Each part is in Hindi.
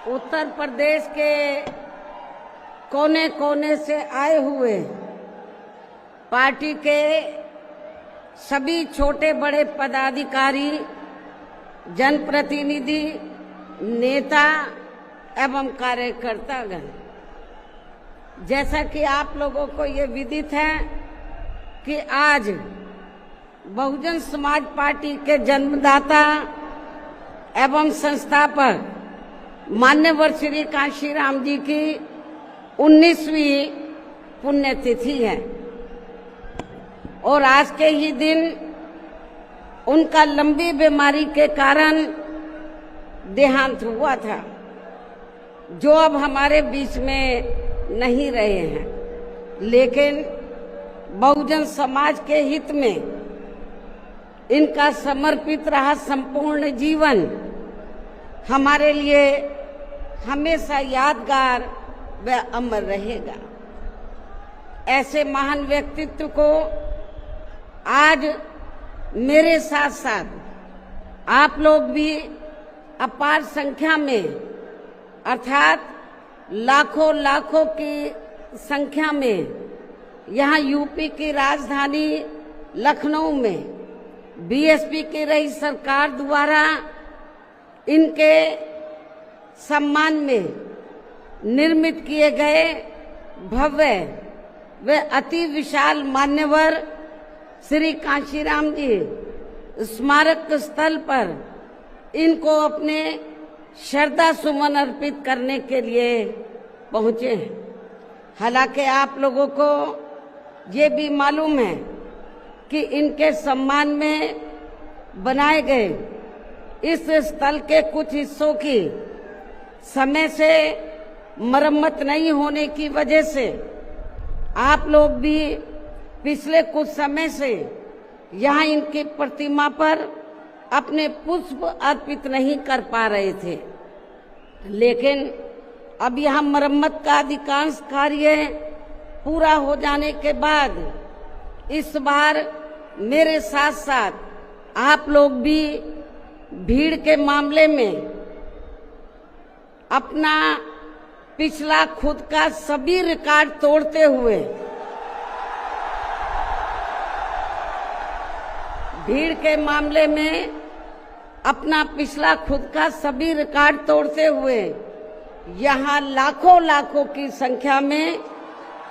उत्तर प्रदेश के कोने कोने से आए हुए पार्टी के सभी छोटे बड़े पदाधिकारी, जनप्रतिनिधि, नेता एवं कार्यकर्तागण, जैसा कि आप लोगों को ये विदित है कि आज बहुजन समाज पार्टी के जन्मदाता एवं संस्थापक मान्यवर श्री कांशीराम जी की 19वीं पुण्यतिथि है और आज के ही दिन उनका लंबी बीमारी के कारण देहांत हुआ था, जो अब हमारे बीच में नहीं रहे हैं। लेकिन बहुजन समाज के हित में इनका समर्पित रहा संपूर्ण जीवन हमारे लिए हमेशा यादगार व अमर रहेगा। ऐसे महान व्यक्तित्व को आज मेरे साथ साथ आप लोग भी अपार संख्या में, अर्थात लाखों लाखों की संख्या में यहाँ यूपी की राजधानी लखनऊ में बीएसपी की रही सरकार द्वारा इनके सम्मान में निर्मित किए गए भव्य व अति विशाल मान्यवर श्री कांशीराम जी स्मारक स्थल पर इनको अपने श्रद्धा सुमन अर्पित करने के लिए पहुंचे हैं। हालांकि आप लोगों को ये भी मालूम है कि इनके सम्मान में बनाए गए इस स्थल के कुछ हिस्सों की समय से मरम्मत नहीं होने की वजह से आप लोग भी पिछले कुछ समय से यहाँ इनकी प्रतिमा पर अपने पुष्प अर्पित नहीं कर पा रहे थे। लेकिन अब यहाँ मरम्मत का अधिकांश कार्य पूरा हो जाने के बाद इस बार मेरे साथ साथ आप लोग भी भीड़ के मामले में अपना पिछला खुद का सभी रिकॉर्ड तोड़ते हुए अपना पिछला खुद का सभी रिकॉर्ड तोड़ते हुए यहाँ लाखों लाखों की संख्या में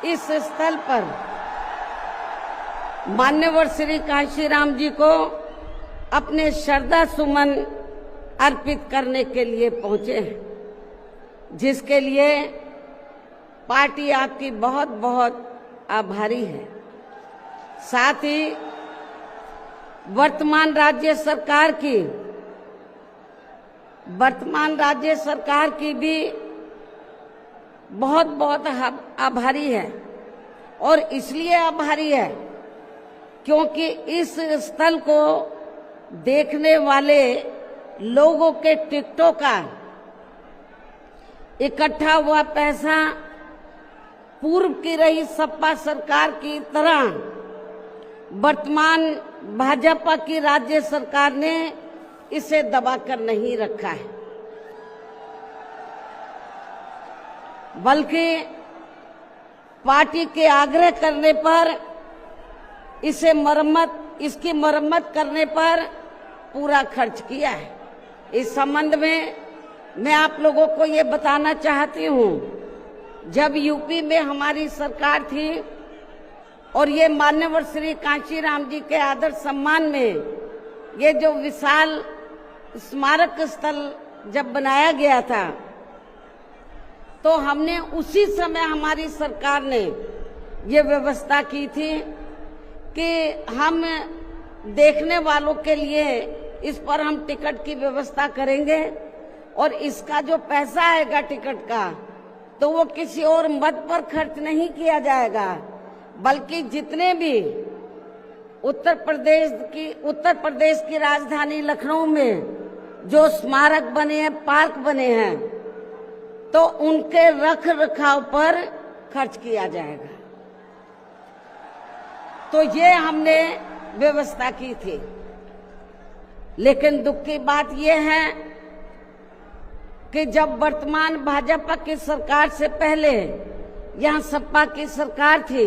इस स्थल पर मान्यवर श्री कांशीराम जी को अपने श्रद्धा सुमन अर्पित करने के लिए पहुंचे हैं, जिसके लिए पार्टी आपकी बहुत बहुत आभारी है। साथ ही वर्तमान राज्य सरकार की भी बहुत बहुत आभारी है और इसलिए आभारी है क्योंकि इस स्थल को देखने वाले लोगों के टिकटों का इकट्ठा हुआ पैसा पूर्व की रही सपा सरकार की तरह वर्तमान भाजपा की राज्य सरकार ने इसे दबाकर नहीं रखा है, बल्कि पार्टी के आग्रह करने पर इसकी मरम्मत करने पर पूरा खर्च किया है। इस संबंध में मैं आप लोगों को ये बताना चाहती हूँ, जब यूपी में हमारी सरकार थी और ये मान्यवर श्री कांशीराम जी के आदर सम्मान में ये जो विशाल स्मारक स्थल जब बनाया गया था, तो हमने उसी समय हमारी सरकार ने ये व्यवस्था की थी कि हम देखने वालों के लिए इस पर हम टिकट की व्यवस्था करेंगे और इसका जो पैसा आएगा टिकट का, तो वो किसी और मद पर खर्च नहीं किया जाएगा, बल्कि जितने भी उत्तर प्रदेश की राजधानी लखनऊ में जो स्मारक बने हैं, पार्क बने हैं, तो उनके रख रखाव पर खर्च किया जाएगा। तो ये हमने व्यवस्था की थी। लेकिन दुख की बात यह है कि जब वर्तमान भाजपा की सरकार से पहले यहाँ सपा की सरकार थी,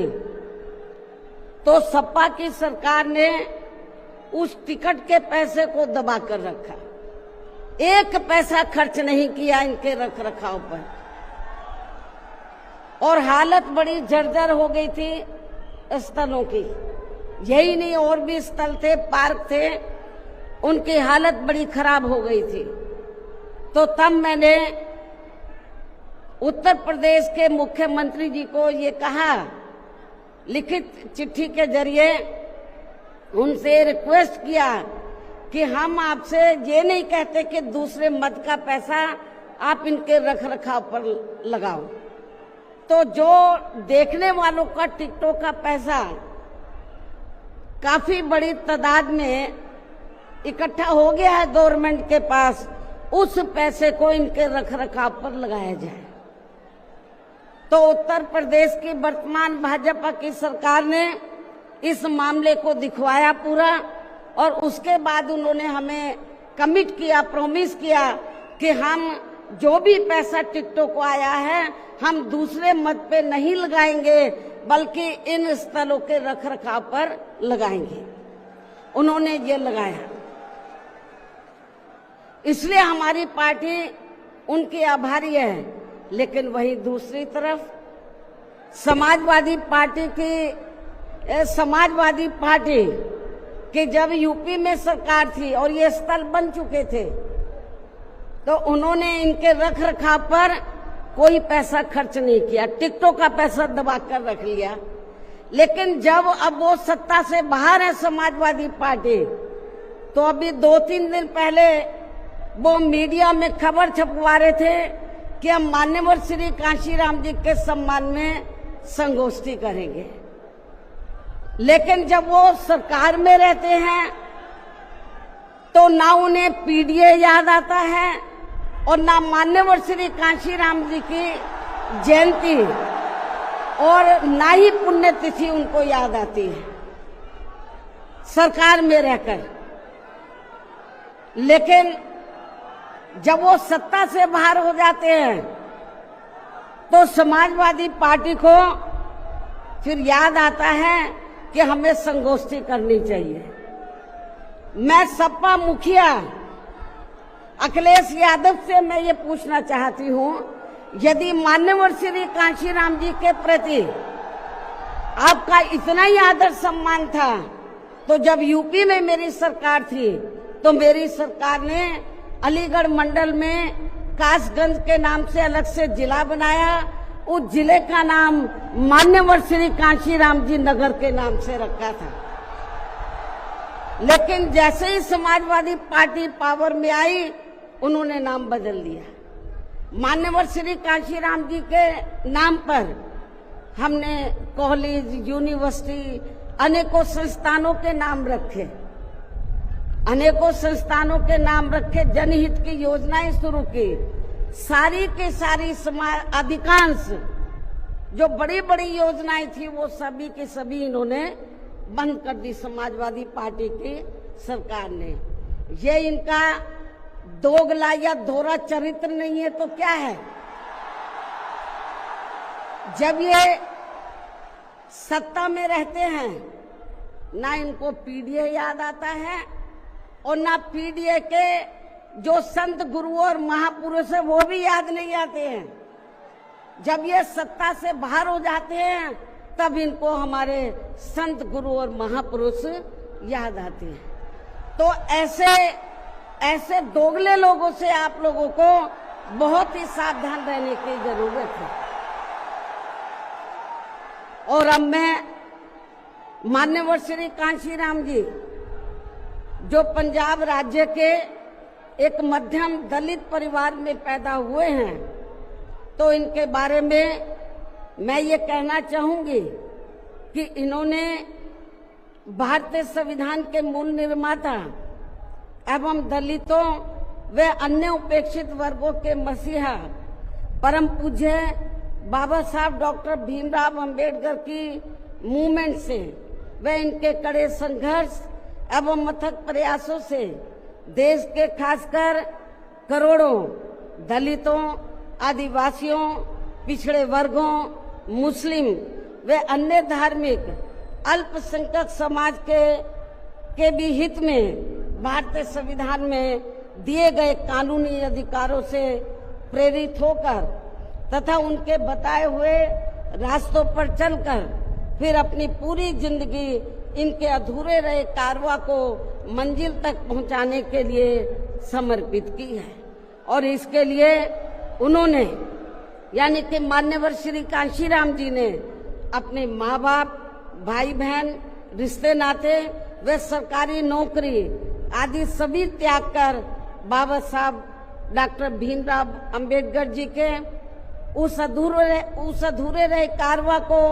तो सपा की सरकार ने उस टिकट के पैसे को दबा कर रखा, एक पैसा खर्च नहीं किया इनके रख रखाव पर, और हालत बड़ी जर्जर हो गई थी स्थलों की। यही नहीं, और भी स्थल थे, पार्क थे, उनकी हालत बड़ी खराब हो गई थी। तो तब मैंने उत्तर प्रदेश के मुख्यमंत्री जी को ये कहा, लिखित चिट्ठी के जरिए उनसे रिक्वेस्ट किया कि हम आपसे ये नहीं कहते कि दूसरे मत का पैसा आप इनके रख रखाव पर लगाओ, तो जो देखने वालों का टिकटों का पैसा काफी बड़ी तादाद में इकट्ठा हो गया है गवर्नमेंट के पास, उस पैसे को इनके रख रखाव पर लगाया जाए। तो उत्तर प्रदेश की वर्तमान भाजपा की सरकार ने इस मामले को दिखवाया पूरा, और उसके बाद उन्होंने हमें कमिट किया, प्रॉमिस किया कि हम जो भी पैसा टिकटों को आया है हम दूसरे मत पे नहीं लगाएंगे, बल्कि इन स्थलों के रख रखाव पर लगाएंगे। उन्होंने ये लगाया, इसलिए हमारी पार्टी उनकी आभारी है। लेकिन वही दूसरी तरफ समाजवादी पार्टी कि जब यूपी में सरकार थी और ये स्थल बन चुके थे, तो उन्होंने इनके रख रखाव पर कोई पैसा खर्च नहीं किया, टिकटों का पैसा दबा कर रख लिया। लेकिन जब अब वो सत्ता से बाहर है समाजवादी पार्टी, तो अभी 2-3 दिन पहले वो मीडिया में खबर छपवा रहे थे कि हम मान्यवर श्री कांशीराम जी के सम्मान में संगोष्ठी करेंगे। लेकिन जब वो सरकार में रहते हैं तो ना उन्हें पीडीए याद आता है और ना मान्यवर श्री कांशीराम जी की जयंती और ना ही पुण्यतिथि उनको याद आती है सरकार में रहकर। लेकिन जब वो सत्ता से बाहर हो जाते हैं तो समाजवादी पार्टी को फिर याद आता है कि हमें संगोष्ठी करनी चाहिए। मैं सपा मुखिया अखिलेश यादव से मैं ये पूछना चाहती हूँ, यदि मान्यवर श्री कांशीराम जी के प्रति आपका इतना ही आदर सम्मान था, तो जब यूपी में मेरी सरकार थी तो मेरी सरकार ने अलीगढ़ मंडल में कासगंज के नाम से अलग से जिला बनाया, उस जिले का नाम मान्यवर श्री कांशीराम जी नगर के नाम से रखा था। लेकिन जैसे ही समाजवादी पार्टी पावर में आई, उन्होंने नाम बदल दिया। मान्यवर श्री कांशीराम जी के नाम पर हमने कॉलेज, यूनिवर्सिटी, अनेकों संस्थानों के नाम रखे, अनेकों संस्थानों के नाम रखे, जनहित की योजनाएं शुरू की। सारी के सारी अधिकांश जो बड़ी बड़ी योजनाएं थी वो सभी के सभी इन्होंने बंद कर दी समाजवादी पार्टी की सरकार ने। ये इनका दोगला या दोहरा चरित्र नहीं है तो क्या है? जब ये सत्ता में रहते हैं ना इनको पीडीए याद आता है और ना पीडीए के जो संत गुरु और महापुरुष है वो भी याद नहीं आते हैं। जब ये सत्ता से बाहर हो जाते हैं तब इनको हमारे संत गुरु और महापुरुष याद आते हैं। तो ऐसे दोगले लोगों से आप लोगों को बहुत ही सावधान रहने की जरूरत है। और अब मैं मान्यवर श्री कांशीराम जी जो पंजाब राज्य के एक मध्यम दलित परिवार में पैदा हुए हैं, तो इनके बारे में मैं ये कहना चाहूंगी कि इन्होंने भारतीय संविधान के मूल निर्माता एवं दलितों व अन्य उपेक्षित वर्गों के मसीहा परम पूज्य बाबा साहब डॉक्टर भीमराव अंबेडकर की मूवमेंट से व इनके कड़े संघर्ष एवं अथक प्रयासों से देश के खासकर करोड़ों दलितों, आदिवासियों, पिछड़े वर्गों, मुस्लिम व अन्य धार्मिक अल्पसंख्यक समाज के भी हित में भारतीय संविधान में दिए गए कानूनी अधिकारों से प्रेरित होकर तथा उनके बताए हुए रास्तों पर चलकर फिर अपनी पूरी जिंदगी इनके अधूरे रहे कारवां को मंजिल तक पहुंचाने के लिए समर्पित की है। और इसके लिए उन्होंने यानी कि मान्यवर श्री कांशीराम जी ने अपने माँ बाप, भाई बहन, रिश्ते नाते व सरकारी नौकरी आदि सभी त्याग कर बाबा साहब डॉक्टर भीमराव अंबेडकर जी के उस अधूरे रहे कारवां को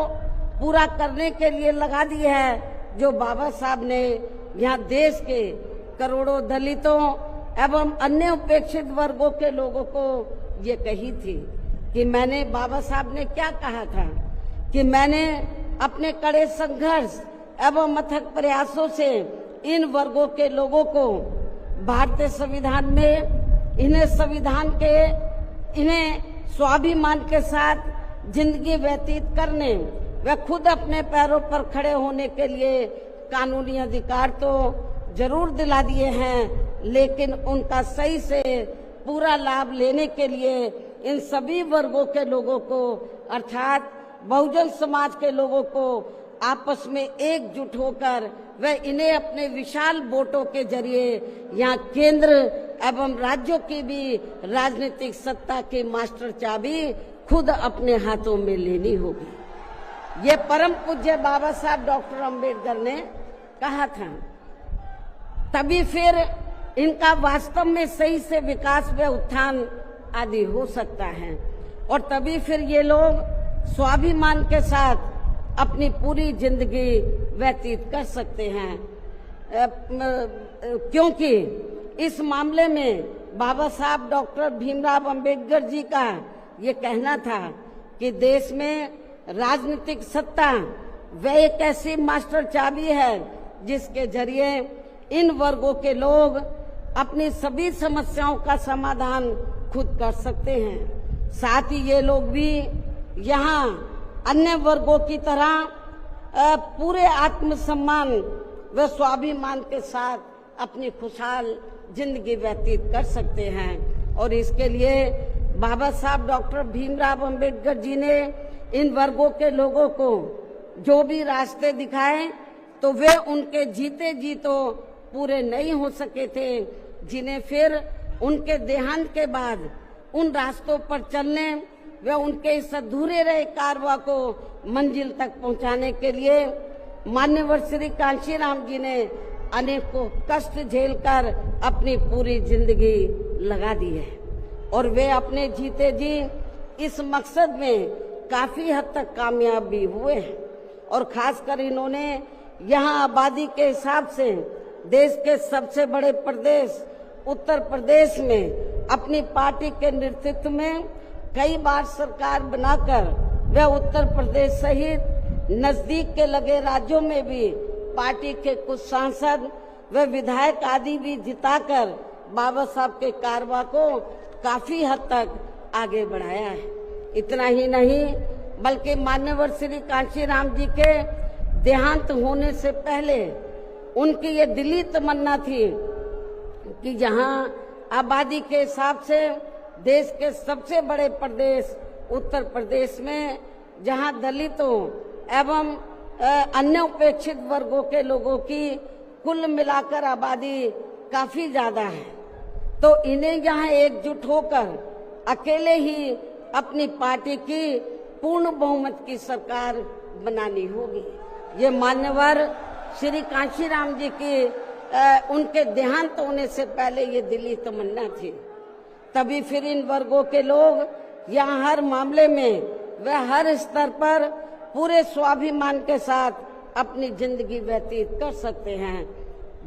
पूरा करने के लिए लगा दी है, जो बाबा साहब ने यहाँ देश के करोड़ों दलितों एवं अन्य उपेक्षित वर्गों के लोगों को ये कही थी कि मैंने, बाबा साहब ने क्या कहा था कि मैंने अपने कड़े संघर्ष एवं अथक प्रयासों से इन वर्गों के लोगों को भारतीय संविधान में इन्हें स्वाभिमान के साथ जिंदगी व्यतीत करने व खुद अपने पैरों पर खड़े होने के लिए कानूनी अधिकार तो जरूर दिला दिए हैं, लेकिन उनका सही से पूरा लाभ लेने के लिए इन सभी वर्गों के लोगों को अर्थात बहुजन समाज के लोगों को आपस में एकजुट होकर व इन्हें अपने विशाल वोटों के जरिए यहाँ केंद्र एवं राज्यों की भी राजनीतिक सत्ता की मास्टर चाबी खुद अपने हाथों में लेनी होगी। ये परम पूज्य बाबा साहब डॉक्टर अंबेडकर ने कहा था। तभी फिर इनका वास्तव में सही से विकास व उत्थान आदि हो सकता है और तभी फिर ये लोग स्वाभिमान के साथ अपनी पूरी जिंदगी व्यतीत कर सकते हैं, क्योंकि इस मामले में बाबा साहब डॉक्टर भीमराव अंबेडकर जी का ये कहना था कि देश में राजनीतिक सत्ता वह एक ऐसी मास्टर चाबी है जिसके जरिए इन वर्गों के लोग अपनी सभी समस्याओं का समाधान खुद कर सकते हैं। साथ ही ये लोग भी यहाँ अन्य वर्गों की तरह पूरे आत्मसम्मान व स्वाभिमान के साथ अपनी खुशहाल जिंदगी व्यतीत कर सकते हैं। और इसके लिए बाबा साहब डॉक्टर भीमराव अंबेडकर जी ने इन वर्गों के लोगों को जो भी रास्ते दिखाए तो वे उनके जीते जी तो पूरे नहीं हो सके थे, जिन्हें फिर उनके देहांत के बाद उन रास्तों पर चलने वे उनके इस अधूरे रहे कारवां को मंजिल तक पहुंचाने के लिए मान्यवर श्री कांशीराम जी ने अनेकों कष्ट झेलकर अपनी पूरी जिंदगी लगा दी है और वे अपने जीते जी इस मकसद में काफी हद तक कामयाब भी हुए हैं। और खासकर इन्होंने यहाँ आबादी के हिसाब से देश के सबसे बड़े प्रदेश उत्तर प्रदेश में अपनी पार्टी के नेतृत्व में कई बार सरकार बनाकर वे उत्तर प्रदेश सहित नजदीक के लगे राज्यों में भी पार्टी के कुछ सांसद व विधायक आदि भी जिताकर बाबा साहब के कारवां को काफी हद तक आगे बढ़ाया है। इतना ही नहीं बल्कि मान्यवर श्री कांशीराम जी के देहांत होने से पहले उनकी ये दिली तमन्ना थी कि जहां आबादी के हिसाब से देश के सबसे बड़े प्रदेश उत्तर प्रदेश में जहां दलितों एवं अन्य उपेक्षित वर्गों के लोगों की कुल मिलाकर आबादी काफी ज्यादा है, तो इन्हें यहाँ एकजुट होकर अकेले ही अपनी पार्टी की पूर्ण बहुमत की सरकार बनानी होगी। ये मान्यवर श्री कांशीराम जी की उनके देहांत होने से पहले ये दिली तमन्ना थी। तभी फिर इन वर्गों के लोग यहाँ हर मामले में व हर स्तर पर पूरे स्वाभिमान के साथ अपनी जिंदगी व्यतीत कर सकते हैं,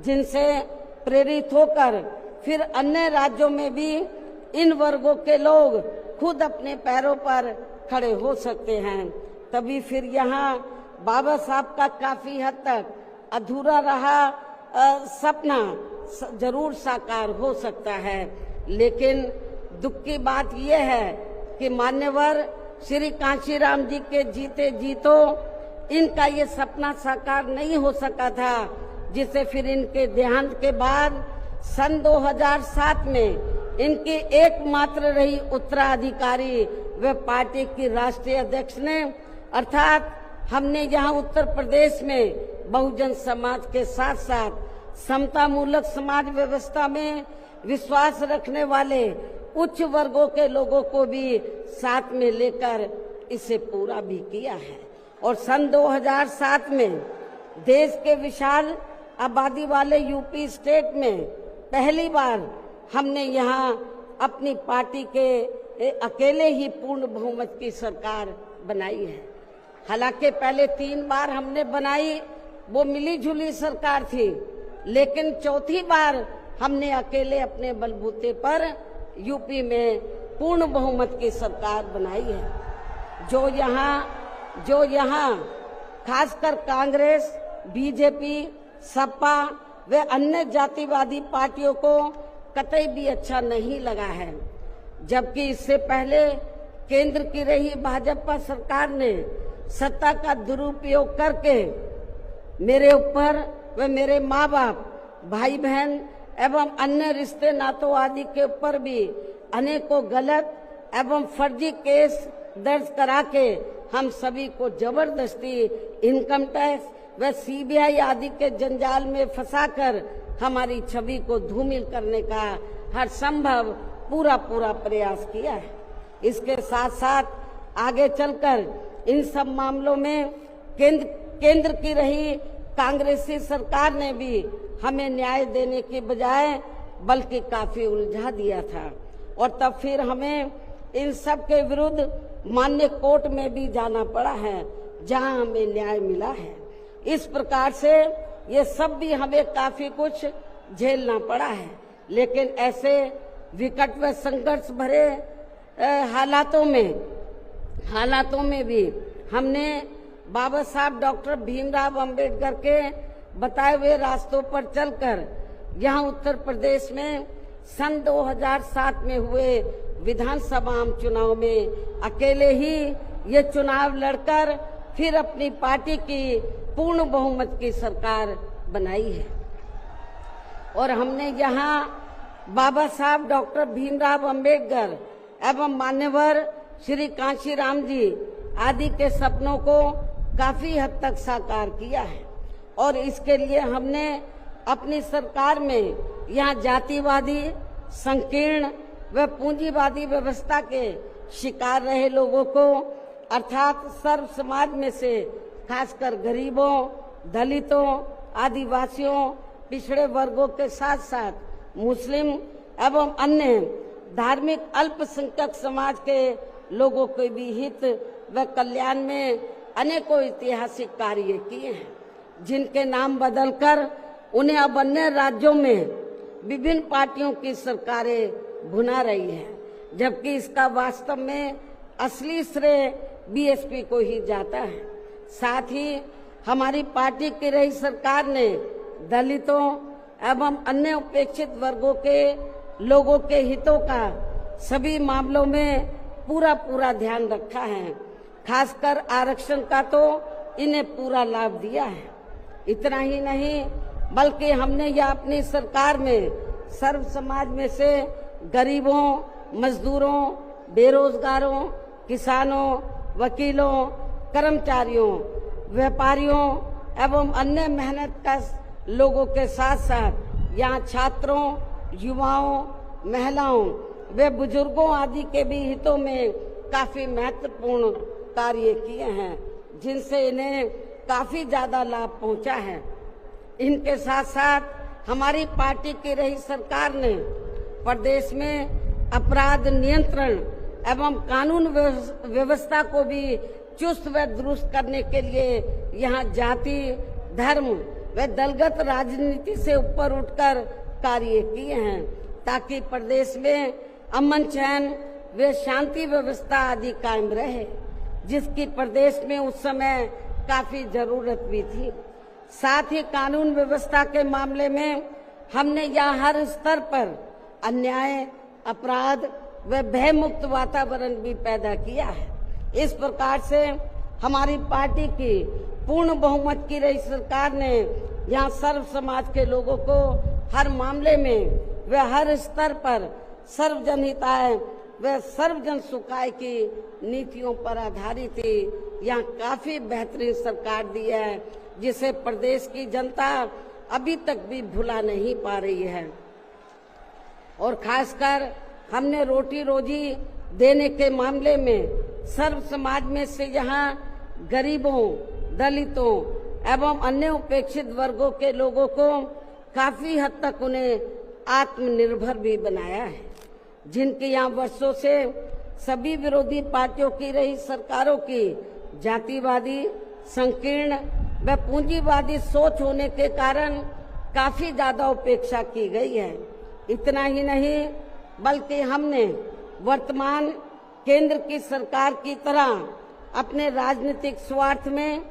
जिनसे प्रेरित होकर फिर अन्य राज्यों में भी इन वर्गों के लोग खुद अपने पैरों पर खड़े हो सकते हैं। तभी फिर यहाँ बाबा साहब का काफी हद तक अधूरा रहा सपना जरूर साकार हो सकता है। लेकिन दुख की बात यह है कि मान्यवर श्री कांशीराम जी के जीते जीतो इनका ये सपना साकार नहीं हो सका था, जिसे फिर इनके देहांत के बाद सन 2007 में इनकी एकमात्र रही उत्तराधिकारी व पार्टी की राष्ट्रीय अध्यक्ष ने, अर्थात हमने यहाँ उत्तर प्रदेश में बहुजन समाज के साथ साथ समतामूलक समाज व्यवस्था में विश्वास रखने वाले उच्च वर्गों के लोगों को भी साथ में लेकर इसे पूरा भी किया है। और सन 2007 में देश के विशाल आबादी वाले यूपी स्टेट में पहली बार हमने यहाँ अपनी पार्टी के अकेले ही पूर्ण बहुमत की सरकार बनाई है। हालांकि पहले 3 बार हमने बनाई, वो मिली जुली सरकार थी, लेकिन चौथी बार हमने अकेले अपने बलबूते पर यूपी में पूर्ण बहुमत की सरकार बनाई है। जो यहाँ खासकर कांग्रेस, बीजेपी, सपा व अन्य जातिवादी पार्टियों को कतई भी अच्छा नहीं लगा है, जबकि इससे पहले केंद्र की रही भाजपा सरकार ने सत्ता का दुरुपयोग करके मेरे ऊपर व मेरे माँ बाप, भाई बहन एवं अन्य रिश्ते नातों आदि के ऊपर भी अनेकों गलत एवं फर्जी केस दर्ज करा के हम सभी को जबरदस्ती इनकम टैक्स व सीबीआई आदि के जंजाल में फंसाकर हमारी छवि को धूमिल करने का हर संभव पूरा प्रयास किया है। इसके साथ साथ आगे चलकर इन सब मामलों में केंद्र की रही कांग्रेसी सरकार ने भी हमें न्याय देने के बजाय बल्कि काफी उलझा दिया था, और तब फिर हमें इन सब के विरुद्ध मान्य कोर्ट में भी जाना पड़ा है, जहां हमें न्याय मिला है। इस प्रकार से ये सब भी हमें काफी कुछ झेलना पड़ा है, लेकिन ऐसे विकट व संघर्ष भरे हालातों में भी हमने बाबा साहब डॉक्टर भीमराव अंबेडकर के बताए हुए रास्तों पर चलकर यहाँ उत्तर प्रदेश में सन 2007 में हुए विधानसभा चुनाव में अकेले ही ये चुनाव लड़कर फिर अपनी पार्टी की पूर्ण बहुमत की सरकार बनाई है। और हमने यहाँ बाबा साहब डॉक्टर भीमराव अंबेडकर एवं मान्यवर श्री कांशीराम जी आदि के सपनों को काफी हद तक साकार किया है, और इसके लिए हमने अपनी सरकार में यहाँ जातिवादी, संकीर्ण व पूंजीवादी व्यवस्था के शिकार रहे लोगों को, अर्थात सर्व समाज में से खासकर गरीबों, दलितों, आदिवासियों, पिछड़े वर्गों के साथ साथ मुस्लिम एवं अन्य धार्मिक अल्पसंख्यक समाज के लोगों के भी हित व कल्याण में अनेकों ऐतिहासिक कार्य किए हैं, जिनके नाम बदलकर उन्हें अब अन्य राज्यों में विभिन्न पार्टियों की सरकारें भुना रही हैं, जबकि इसका वास्तव में असली श्रेय बीएसपी को ही जाता है। साथ ही हमारी पार्टी की रही सरकार ने दलितों एवं अन्य उपेक्षित वर्गों के लोगों के हितों का सभी मामलों में पूरा ध्यान रखा है। खासकर आरक्षण का तो इन्हें पूरा लाभ दिया है। इतना ही नहीं, बल्कि हमने यह अपनी सरकार में सर्व समाज में से गरीबों, मजदूरों, बेरोजगारों, किसानों, वकीलों, कर्मचारियों, व्यापारियों एवं अन्य मेहनतकश लोगों के साथ साथ यहाँ छात्रों, युवाओं, महिलाओं व बुजुर्गों आदि के भी हितों में काफी महत्वपूर्ण कार्य किए हैं, जिनसे इन्हें काफी ज्यादा लाभ पहुंचा है। इनके साथ साथ हमारी पार्टी की रही सरकार ने प्रदेश में अपराध नियंत्रण एवं कानून व्यवस्था को भी चुस्त व दुरुस्त करने के लिए यहाँ जाति, धर्म व दलगत राजनीति से ऊपर उठकर कार्य किए हैं, ताकि प्रदेश में अमन चैन व शांति व्यवस्था आदि कायम रहे, जिसकी प्रदेश में उस समय काफी जरूरत भी थी। साथ ही कानून व्यवस्था के मामले में हमने यहाँ हर स्तर पर अन्याय, अपराध व भय मुक्त वातावरण भी पैदा किया है। इस प्रकार से हमारी पार्टी की पूर्ण बहुमत की रही सरकार ने यहाँ सर्व समाज के लोगों को हर मामले में व हर स्तर पर सर्वजन हिताय व सर्वजन सुखाय की नीतियों पर आधारित ही यहाँ काफी बेहतरीन सरकार दी है, जिसे प्रदेश की जनता अभी तक भी भुला नहीं पा रही है। और खासकर हमने रोटी रोजी देने के मामले में सर्व समाज में से यहाँ गरीबों, दलितों एवं अन्य उपेक्षित वर्गों के लोगों को काफी हद तक उन्हें आत्मनिर्भर भी बनाया है, जिनके यहाँ वर्षों से सभी विरोधी पार्टियों की रही सरकारों की जातिवादी, संकीर्ण व पूंजीवादी सोच होने के कारण काफी ज्यादा उपेक्षा की गई है। इतना ही नहीं बल्कि हमने वर्तमान केंद्र की सरकार की तरह अपने राजनीतिक स्वार्थ में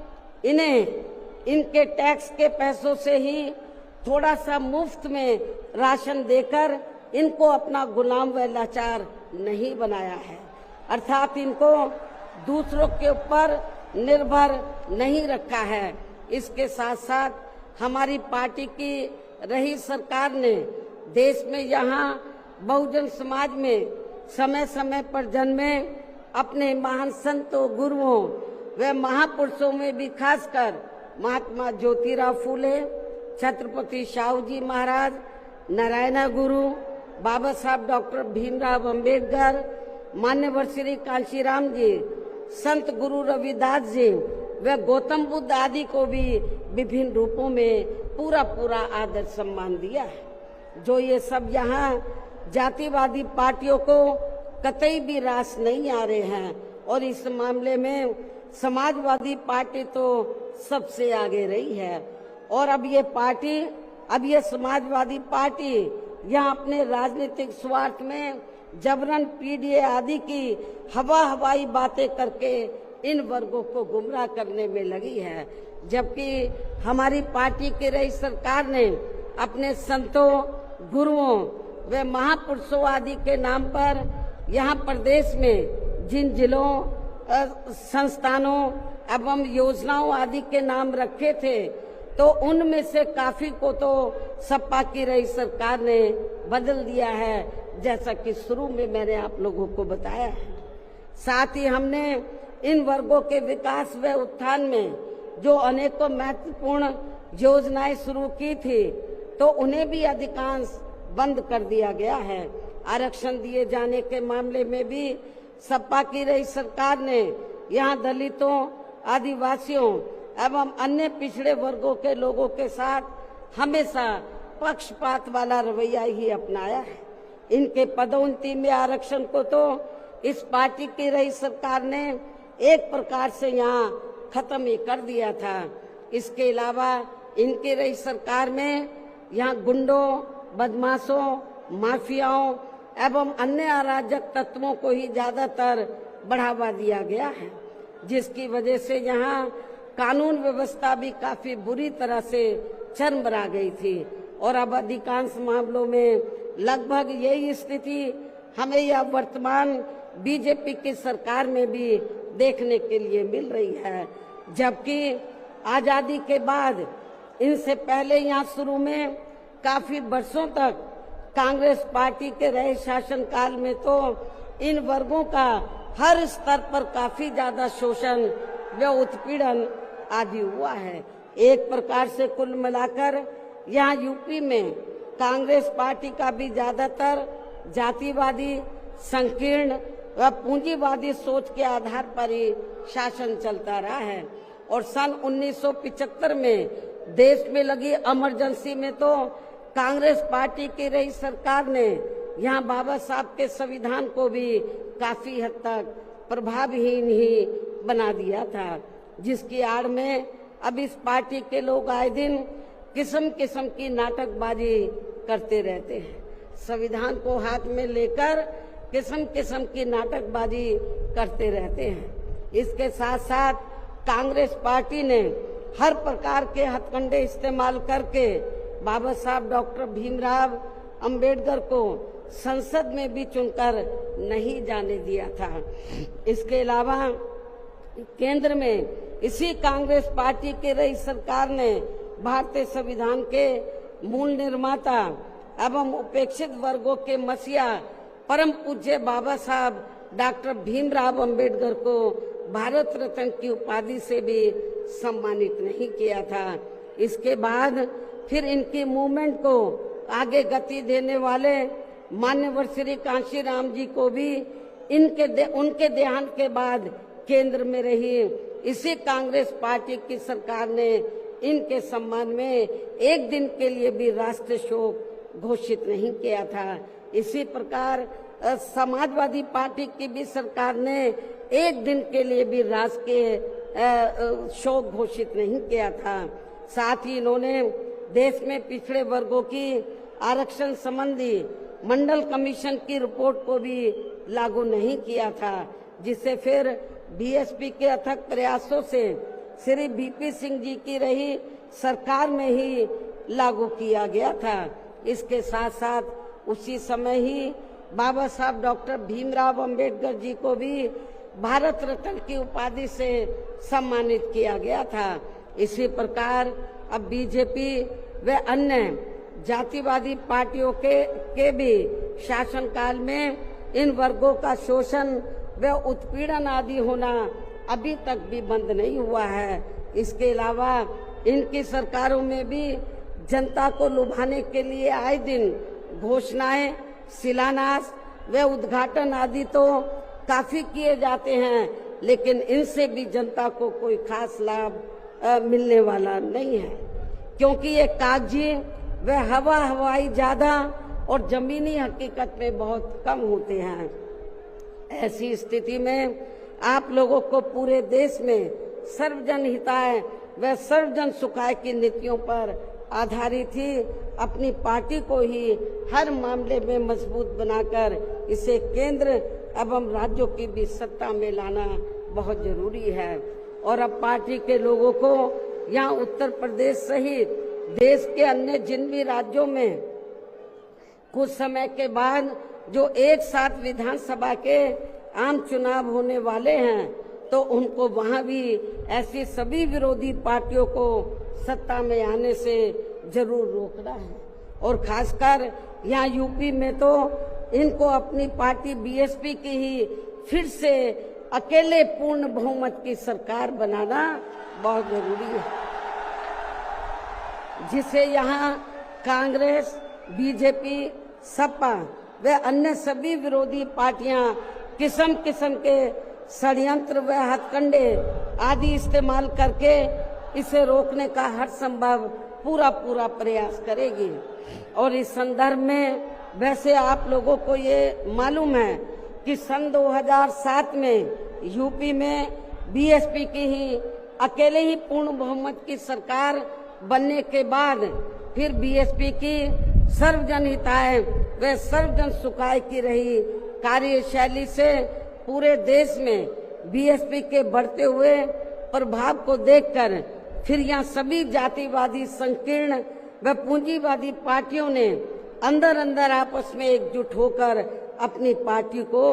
इनके टैक्स के पैसों से ही थोड़ा सा मुफ्त में राशन देकर इनको अपना गुलाम व लाचार नहीं बनाया है, अर्थात इनको दूसरों के ऊपर निर्भर नहीं रखा है। इसके साथ साथ हमारी पार्टी की रही सरकार ने देश में यहाँ बहुजन समाज में समय समय पर जन्मे अपने महान संतों, गुरुओं व महापुरुषों में भी खासकर महात्मा ज्योतिराव फूले, छत्रपति शाहू जी महाराज, नारायण गुरु, बाबा साहब डॉक्टर भीमराव अंबेडकर, मान्यवर श्री कांशीराम जी, संत गुरु रविदास जी व गौतम बुद्ध आदि को भी विभिन्न रूपों में पूरा आदर सम्मान दिया है। जो ये सब यहाँ जातिवादी पार्टियों को कतई भी रास नहीं आ रहे हैं, और इस मामले में समाजवादी पार्टी तो सबसे आगे रही है। और अब ये समाजवादी पार्टी यहाँ अपने राजनीतिक स्वार्थ में जबरन पीडीए आदि की हवाई बातें करके इन वर्गों को गुमराह करने में लगी है, जबकि हमारी पार्टी की रही सरकार ने अपने संतों, गुरुओं व महापुरुषों आदि के नाम पर यहाँ प्रदेश में जिन जिलों, संस्थानों एवं योजनाओं आदि के नाम रखे थे, तो उनमें से काफी को तो सपा की रही सरकार ने बदल दिया है, जैसा कि शुरू में मैंने आप लोगों को बताया है। साथ ही हमने इन वर्गों के विकास व उत्थान में जो अनेकों महत्वपूर्ण योजनाएं शुरू की थी, तो उन्हें भी अधिकांश बंद कर दिया गया है। आरक्षण दिए जाने के मामले में भी सपा की रही सरकार ने यहाँ दलितों, आदिवासियों एवं अन्य पिछड़े वर्गों के लोगों के साथ हमेशा पक्षपात वाला रवैया ही अपनाया है। इनके पदोन्नति में आरक्षण को तो इस पार्टी की रही सरकार ने एक प्रकार से यहाँ खत्म ही कर दिया था। इसके अलावा इनकी रही सरकार में यहाँ गुंडों, बदमाशों, माफियाओं एवं अन्य अराजक तत्वों को ही ज्यादातर बढ़ावा दिया गया है, जिसकी वजह से यहाँ कानून व्यवस्था भी काफी बुरी तरह से चरमरा गई थी। और अब अधिकांश मामलों में लगभग यही स्थिति हमें यह वर्तमान बीजेपी की सरकार में भी देखने के लिए मिल रही है, जबकि आजादी के बाद इनसे पहले यहाँ शुरू में काफी वर्षों तक कांग्रेस पार्टी के रहे शासनकाल में तो इन वर्गों का हर स्तर पर काफी ज्यादा शोषण व उत्पीड़न आदि हुआ है। एक प्रकार से कुल मिलाकर यहाँ यूपी में कांग्रेस पार्टी का भी ज्यादातर जातिवादी, संकीर्ण व पूंजीवादी सोच के आधार पर ही शासन चलता रहा है। और सन 1975 में देश में लगी इमरजेंसी में तो कांग्रेस पार्टी की रही सरकार ने यहाँ बाबा साहब के संविधान को भी काफी हद तक प्रभावहीन ही बना दिया था, जिसकी आड़ में अब इस पार्टी के लोग आए दिन किस्म किस्म की नाटकबाजी करते रहते हैं। संविधान को हाथ में लेकर किस्म किस्म की नाटकबाजी करते रहते हैं। इसके साथ साथ कांग्रेस पार्टी ने हर प्रकार के हथकंडे इस्तेमाल करके बाबा साहब डॉक्टर भीमराव अंबेडकर को संसद में भी चुनकर नहीं जाने दिया था। इसके अलावा केंद्र में इसी कांग्रेस पार्टी की रही सरकार ने भारतीय संविधान के मूल निर्माता एवं उपेक्षित वर्गों के मसीहा परम पूज्य बाबा साहब डॉक्टर भीमराव अंबेडकर को भारत रत्न की उपाधि से भी सम्मानित नहीं किया था। इसके बाद फिर इनकी मूवमेंट को आगे गति देने वाले मान्यवर श्री कांशीराम जी को भी उनके देहांत के बाद केंद्र में रही इसी कांग्रेस पार्टी की सरकार ने इनके सम्मान में एक दिन के लिए भी राष्ट्रीय शोक घोषित नहीं किया था। इसी प्रकार समाजवादी पार्टी की भी सरकार ने एक दिन के लिए भी राष्ट्रीय शोक घोषित नहीं किया था। साथ ही इन्होंने देश में पिछड़े वर्गों की आरक्षण संबंधी मंडल कमीशन की रिपोर्ट को भी लागू नहीं किया था, जिसे फिर बीएसपी के अथक प्रयासों से श्री बीपी सिंह जी की रही सरकार में ही लागू किया गया था। इसके साथ साथ उसी समय ही बाबा साहब डॉक्टर भीमराव अंबेडकर जी को भी भारत रत्न की उपाधि से सम्मानित किया गया था। इसी प्रकार अब बीजेपी व अन्य जातिवादी पार्टियों के भी शासनकाल में इन वर्गों का शोषण व उत्पीड़न आदि होना अभी तक भी बंद नहीं हुआ है। इसके अलावा इनकी सरकारों में भी जनता को लुभाने के लिए आए दिन घोषणाएं, शिलान्यास व उद्घाटन आदि तो काफी किए जाते हैं, लेकिन इनसे भी जनता को कोई खास लाभ मिलने वाला नहीं है, क्योंकि ये कागजी व हवाई ज्यादा और जमीनी हकीकत में बहुत कम होते हैं। ऐसी स्थिति में आप लोगों को पूरे देश में सर्वजन हिताय व सर्वजन सुखाय की नीतियों पर आधारित ही अपनी पार्टी को ही हर मामले में मजबूत बनाकर इसे केंद्र एवं राज्यों की भी सत्ता में लाना बहुत जरूरी है। और अब पार्टी के लोगों को यहाँ उत्तर प्रदेश सहित देश के अन्य जिन भी राज्यों में कुछ समय के बाद जो एक साथ विधानसभा के आम चुनाव होने वाले हैं, तो उनको वहां भी ऐसी सभी विरोधी पार्टियों को सत्ता में आने से जरूर रोकना है। और खासकर यहाँ यूपी में तो इनको अपनी पार्टी बीएसपी की ही फिर से अकेले पूर्ण बहुमत की सरकार बनाना बहुत जरूरी है, जिसे यहाँ कांग्रेस, बीजेपी, सपा व अन्य सभी विरोधी पार्टियां किस्म किस्म के षड्यंत्र व हथकंडे आदि इस्तेमाल करके इसे रोकने का हर संभव पूरा प्रयास करेगी। और इस संदर्भ में वैसे आप लोगों को ये मालूम है कि सन 2007 में यूपी में बीएसपी की ही अकेले ही पूर्ण बहुमत की सरकार बनने के बाद फिर बीएसपी की सर्वजन हिताय व सर्वजन सुखाय की रही कार्यशैली से पूरे देश में बीएसपी के बढ़ते हुए प्रभाव को देखकर फिर यहाँ सभी जातिवादी, संकीर्ण व पूंजीवादी पार्टियों ने अंदर अंदर आपस में एकजुट होकर अपनी पार्टी को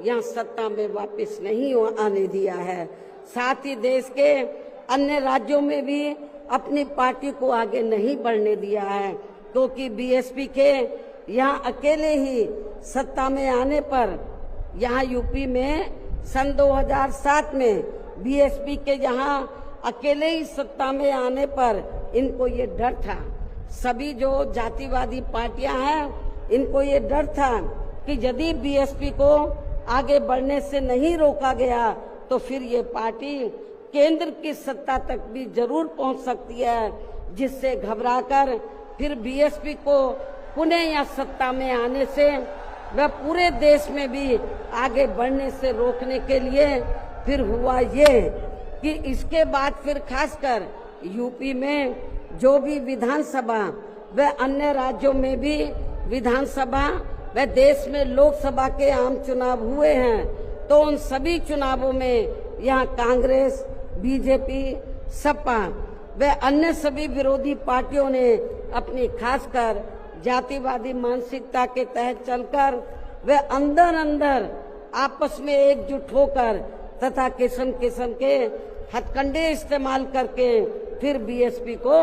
यहाँ सत्ता में वापस नहीं आने दिया है। साथ ही देश के अन्य राज्यों में भी अपनी पार्टी को आगे नहीं बढ़ने दिया है, क्योंकि बीएसपी के यहाँ अकेले ही सत्ता में आने पर यहाँ यूपी में सन 2007 में बीएसपी के यहाँ अकेले ही सत्ता में आने पर इनको ये डर था, सभी जो जातिवादी पार्टियां हैं इनको ये डर था कि यदि बीएसपी को आगे बढ़ने से नहीं रोका गया तो फिर ये पार्टी केंद्र की सत्ता तक भी जरूर पहुंच सकती है, जिससे घबराकर फिर बीएसपी को पुनः या सत्ता में आने से व पूरे देश में भी आगे बढ़ने से रोकने के लिए फिर हुआ ये कि इसके बाद फिर खासकर यूपी में जो भी विधानसभा व अन्य राज्यों में भी विधानसभा व देश में लोकसभा के आम चुनाव हुए हैं, तो उन सभी चुनावों में यहाँ कांग्रेस, बीजेपी, सपा व अन्य सभी विरोधी पार्टियों ने अपनी खासकर जातिवादी मानसिकता के तहत चलकर वे अंदर अंदर आपस में एकजुट होकर तथा किस्म किस्म के हथकंडे इस्तेमाल करके फिर बीएसपी को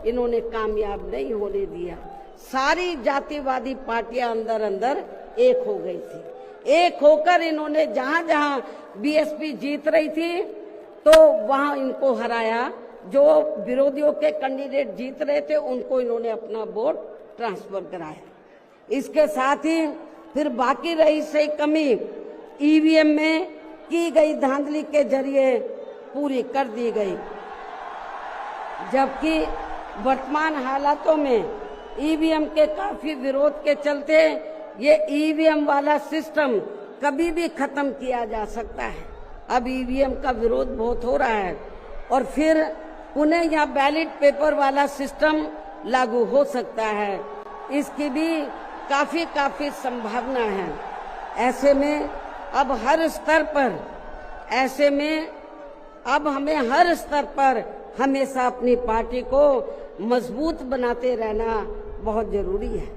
इन्होंने कामयाब नहीं होने दिया। सारी जातिवादी पार्टियां अंदर अंदर एक हो गई थी। एक होकर इन्होंने जहां जहां बीएसपी जीत रही थी तो वहां इनको हराया। जो विरोधियों के कैंडिडेट जीत रहे थे उनको इन्होंने अपना वोट ट्रांसफर कराया। इसके साथ ही फिर बाकी रही सही कमी ईवीएम में की गई धांधली के जरिए पूरी कर दी गई, जबकि वर्तमान हालातों में ईवीएम के काफी विरोध के चलते ये ईवीएम वाला सिस्टम कभी भी खत्म किया जा सकता है। अब ईवीएम का विरोध बहुत हो रहा है और फिर उन्हें यहाँ बैलेट पेपर वाला सिस्टम लागू हो सकता है, इसकी भी काफी संभावना है। ऐसे में अब हर स्तर पर हमें हर स्तर पर हमेशा अपनी पार्टी को मजबूत बनाते रहना बहुत जरूरी है।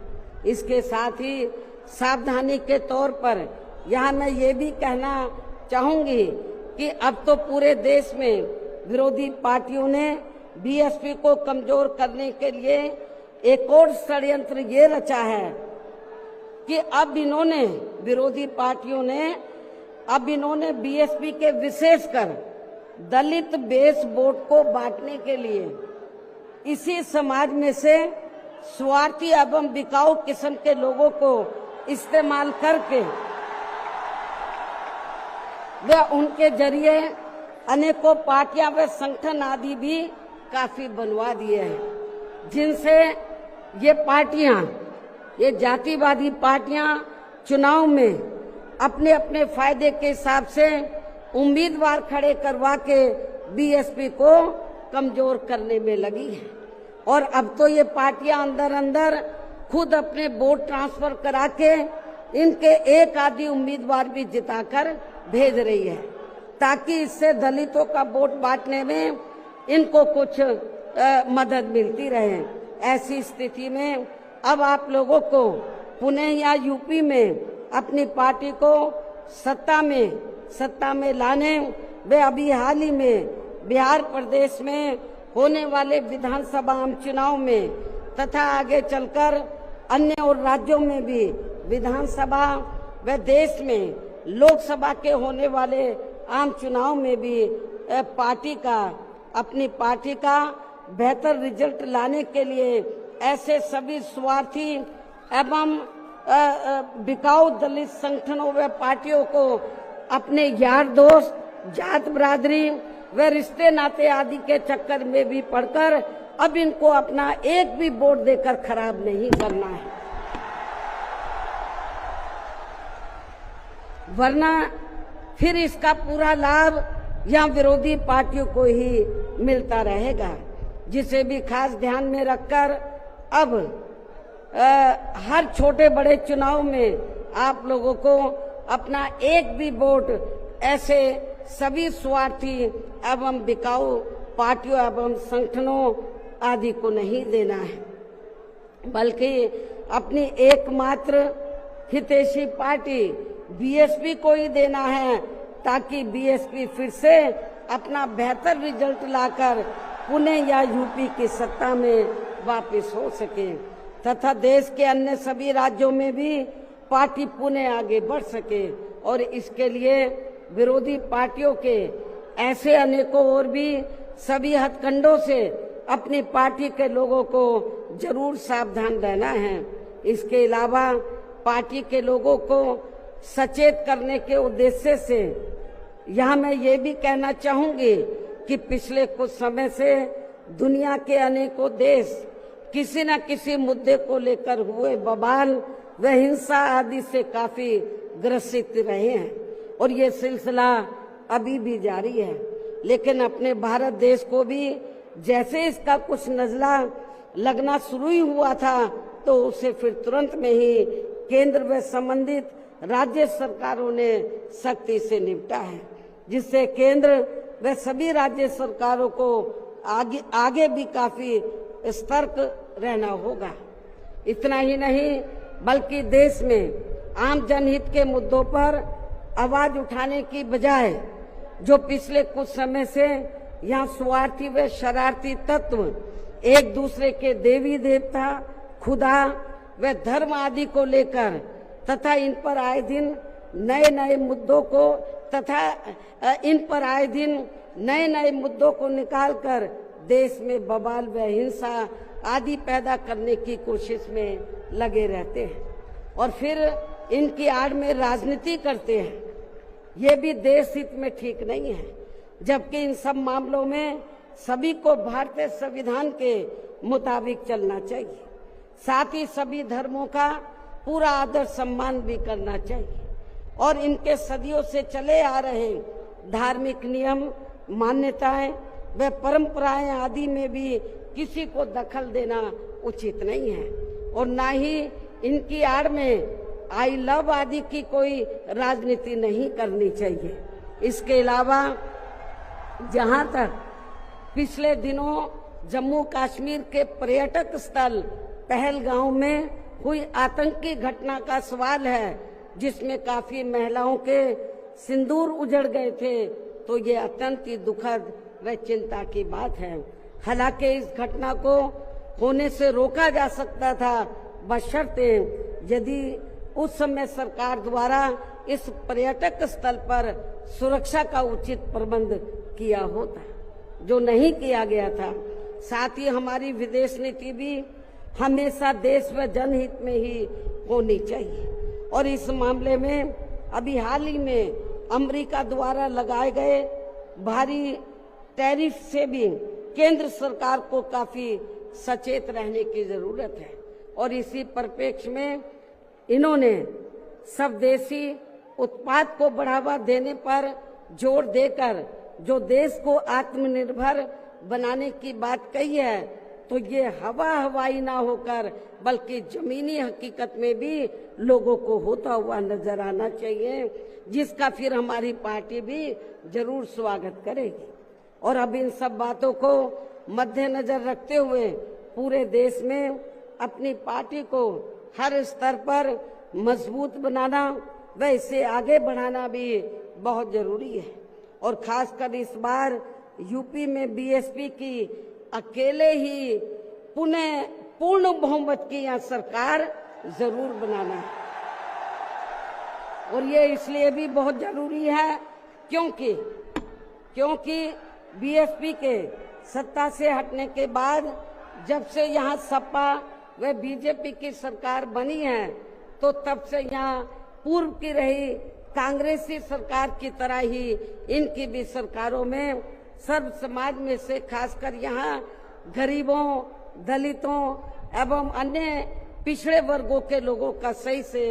इसके साथ ही सावधानी के तौर पर यहाँ मैं ये भी कहना चाहूंगी कि अब तो पूरे देश में विरोधी पार्टियों ने बीएसपी को कमजोर करने के लिए एक और षड्यंत्र ये रचा है कि अब विरोधी पार्टियों ने बीएसपी के विशेषकर दलित बेस वोट को बांटने के लिए इसी समाज में से स्वार्थी एवं बिकाऊ किस्म के लोगों को इस्तेमाल करके वे उनके जरिए अनेकों पार्टियां व संगठन आदि भी काफी बनवा दिए हैं, जिनसे ये जातिवादी पार्टियां चुनाव में अपने अपने फायदे के हिसाब से उम्मीदवार खड़े करवा के बीएसपी को कमजोर करने में लगी है। और अब तो ये पार्टियां अंदर अंदर खुद अपने वोट ट्रांसफर करा के इनके एक आधी उम्मीदवार भी जिताकर भेज रही है, ताकि इससे दलितों का वोट बांटने में इनको कुछ मदद मिलती रहे। ऐसी स्थिति में अब आप लोगों को पुणे या यूपी में अपनी पार्टी को सत्ता में लाने वे अभी हाल ही में बिहार प्रदेश में होने वाले विधानसभा आम चुनाव में तथा आगे चलकर अन्य और राज्यों में भी विधानसभा व देश में लोकसभा के होने वाले आम चुनाव में भी अपनी पार्टी का बेहतर रिजल्ट लाने के लिए ऐसे सभी स्वार्थी एवं बिकाऊ दलित संगठनों व पार्टियों को अपने यार दोस्त, जात बरादरी व रिश्ते नाते आदि के चक्कर में भी पड़कर अब इनको अपना एक भी वोट देकर खराब नहीं करना है, वरना फिर इसका पूरा लाभ या विरोधी पार्टियों को ही मिलता रहेगा। जिसे भी खास ध्यान में रखकर अब हर छोटे बड़े चुनाव में आप लोगों को अपना एक भी वोट ऐसे सभी स्वार्थी एवं बिकाऊ पार्टियों एवं संगठनों आदि को नहीं देना है, बल्कि अपनी एकमात्र हितैषी पार्टी बीएसपी को ही देना है, ताकि बीएसपी फिर से अपना बेहतर रिजल्ट लाकर पुणे या यूपी की सत्ता में वापस हो सके तथा देश के अन्य सभी राज्यों में भी पार्टी पुणे आगे बढ़ सके। और इसके लिए विरोधी पार्टियों के ऐसे अनेकों और भी सभी हथकंडों से अपनी पार्टी के लोगों को जरूर सावधान रहना है। इसके अलावा पार्टी के लोगों को सचेत करने के उद्देश्य से यहाँ मैं ये भी कहना चाहूंगी कि पिछले कुछ समय से दुनिया के अनेकों देश किसी न किसी मुद्दे को लेकर हुए बवाल व हिंसा आदि से काफी ग्रसित रहे हैं और ये सिलसिला अभी भी जारी है। लेकिन अपने भारत देश को भी जैसे इसका कुछ नजला लगना शुरू ही हुआ था तो उसे फिर तुरंत में ही केंद्र व संबंधित राज्य सरकारों ने सख्ती से निपटा है, जिससे केंद्र व सभी राज्य सरकारों को आगे भी काफी सतर्क रहना होगा। इतना ही नहीं बल्कि देश में आम जनहित के मुद्दों पर आवाज उठाने की बजाय जो पिछले कुछ समय से यहाँ स्वार्थी व शरारती तत्व एक दूसरे के देवी देवता, खुदा व धर्म आदि को लेकर तथा इन पर आए दिन नए नए मुद्दों को निकालकर देश में बवाल व हिंसा आदि पैदा करने की कोशिश में लगे रहते हैं और फिर इनकी आड़ में राजनीति करते हैं। ये भी देश हित में ठीक नहीं है, जबकि इन सब मामलों में सभी को भारतीय संविधान के मुताबिक चलना चाहिए। साथ ही सभी धर्मों का पूरा आदर सम्मान भी करना चाहिए और इनके सदियों से चले आ रहे धार्मिक नियम, मान्यताएं व परंपराएं आदि में भी किसी को दखल देना उचित नहीं है और ना ही इनकी आड़ में आई लव आदि की कोई राजनीति नहीं करनी चाहिए। इसके अलावा जहां तक पिछले दिनों जम्मू कश्मीर के पर्यटक स्थल पहलगांव में हुई आतंकी घटना का सवाल है, जिसमें काफी महिलाओं के सिंदूर उजड़ गए थे, तो ये अत्यंत ही दुखद व चिंता की बात है। हालांकि इस घटना को होने से रोका जा सकता था, बशर्ते यदि उस समय सरकार द्वारा इस पर्यटक स्थल पर सुरक्षा का उचित प्रबंध किया होता, जो नहीं किया गया था। साथ ही हमारी विदेश नीति भी हमेशा देश व जनहित में ही होनी चाहिए और इस मामले में अभी हाल ही में अमेरिका द्वारा लगाए गए भारी टैरिफ से भी केंद्र सरकार को काफी सचेत रहने की जरूरत है और इसी परिप्रेक्ष्य में इन्होंने स्वदेशी उत्पाद को बढ़ावा देने पर जोर देकर जो देश को आत्मनिर्भर बनाने की बात कही है, तो ये हवाई ना होकर बल्कि जमीनी हकीकत में भी लोगों को होता हुआ नजर आना चाहिए, जिसका फिर हमारी पार्टी भी जरूर स्वागत करेगी। और अब इन सब बातों को मद्देनजर रखते हुए पूरे देश में अपनी पार्टी को हर स्तर पर मजबूत बनाना व इसे आगे बढ़ाना भी बहुत जरूरी है और खासकर इस बार यूपी में बीएसपी की अकेले ही पूर्ण बहुमत की यहाँ सरकार जरूर बनाना है और ये इसलिए भी बहुत जरूरी है क्योंकि बीएसपी के सत्ता से हटने के बाद जब से यहाँ सपा व बीजेपी की सरकार बनी है, तो तब से यहाँ पूर्व की रही कांग्रेसी सरकार की तरह ही इनकी भी सरकारों में सर्व समाज में से खासकर यहाँ गरीबों, दलितों एवं अन्य पिछड़े वर्गों के लोगों का सही से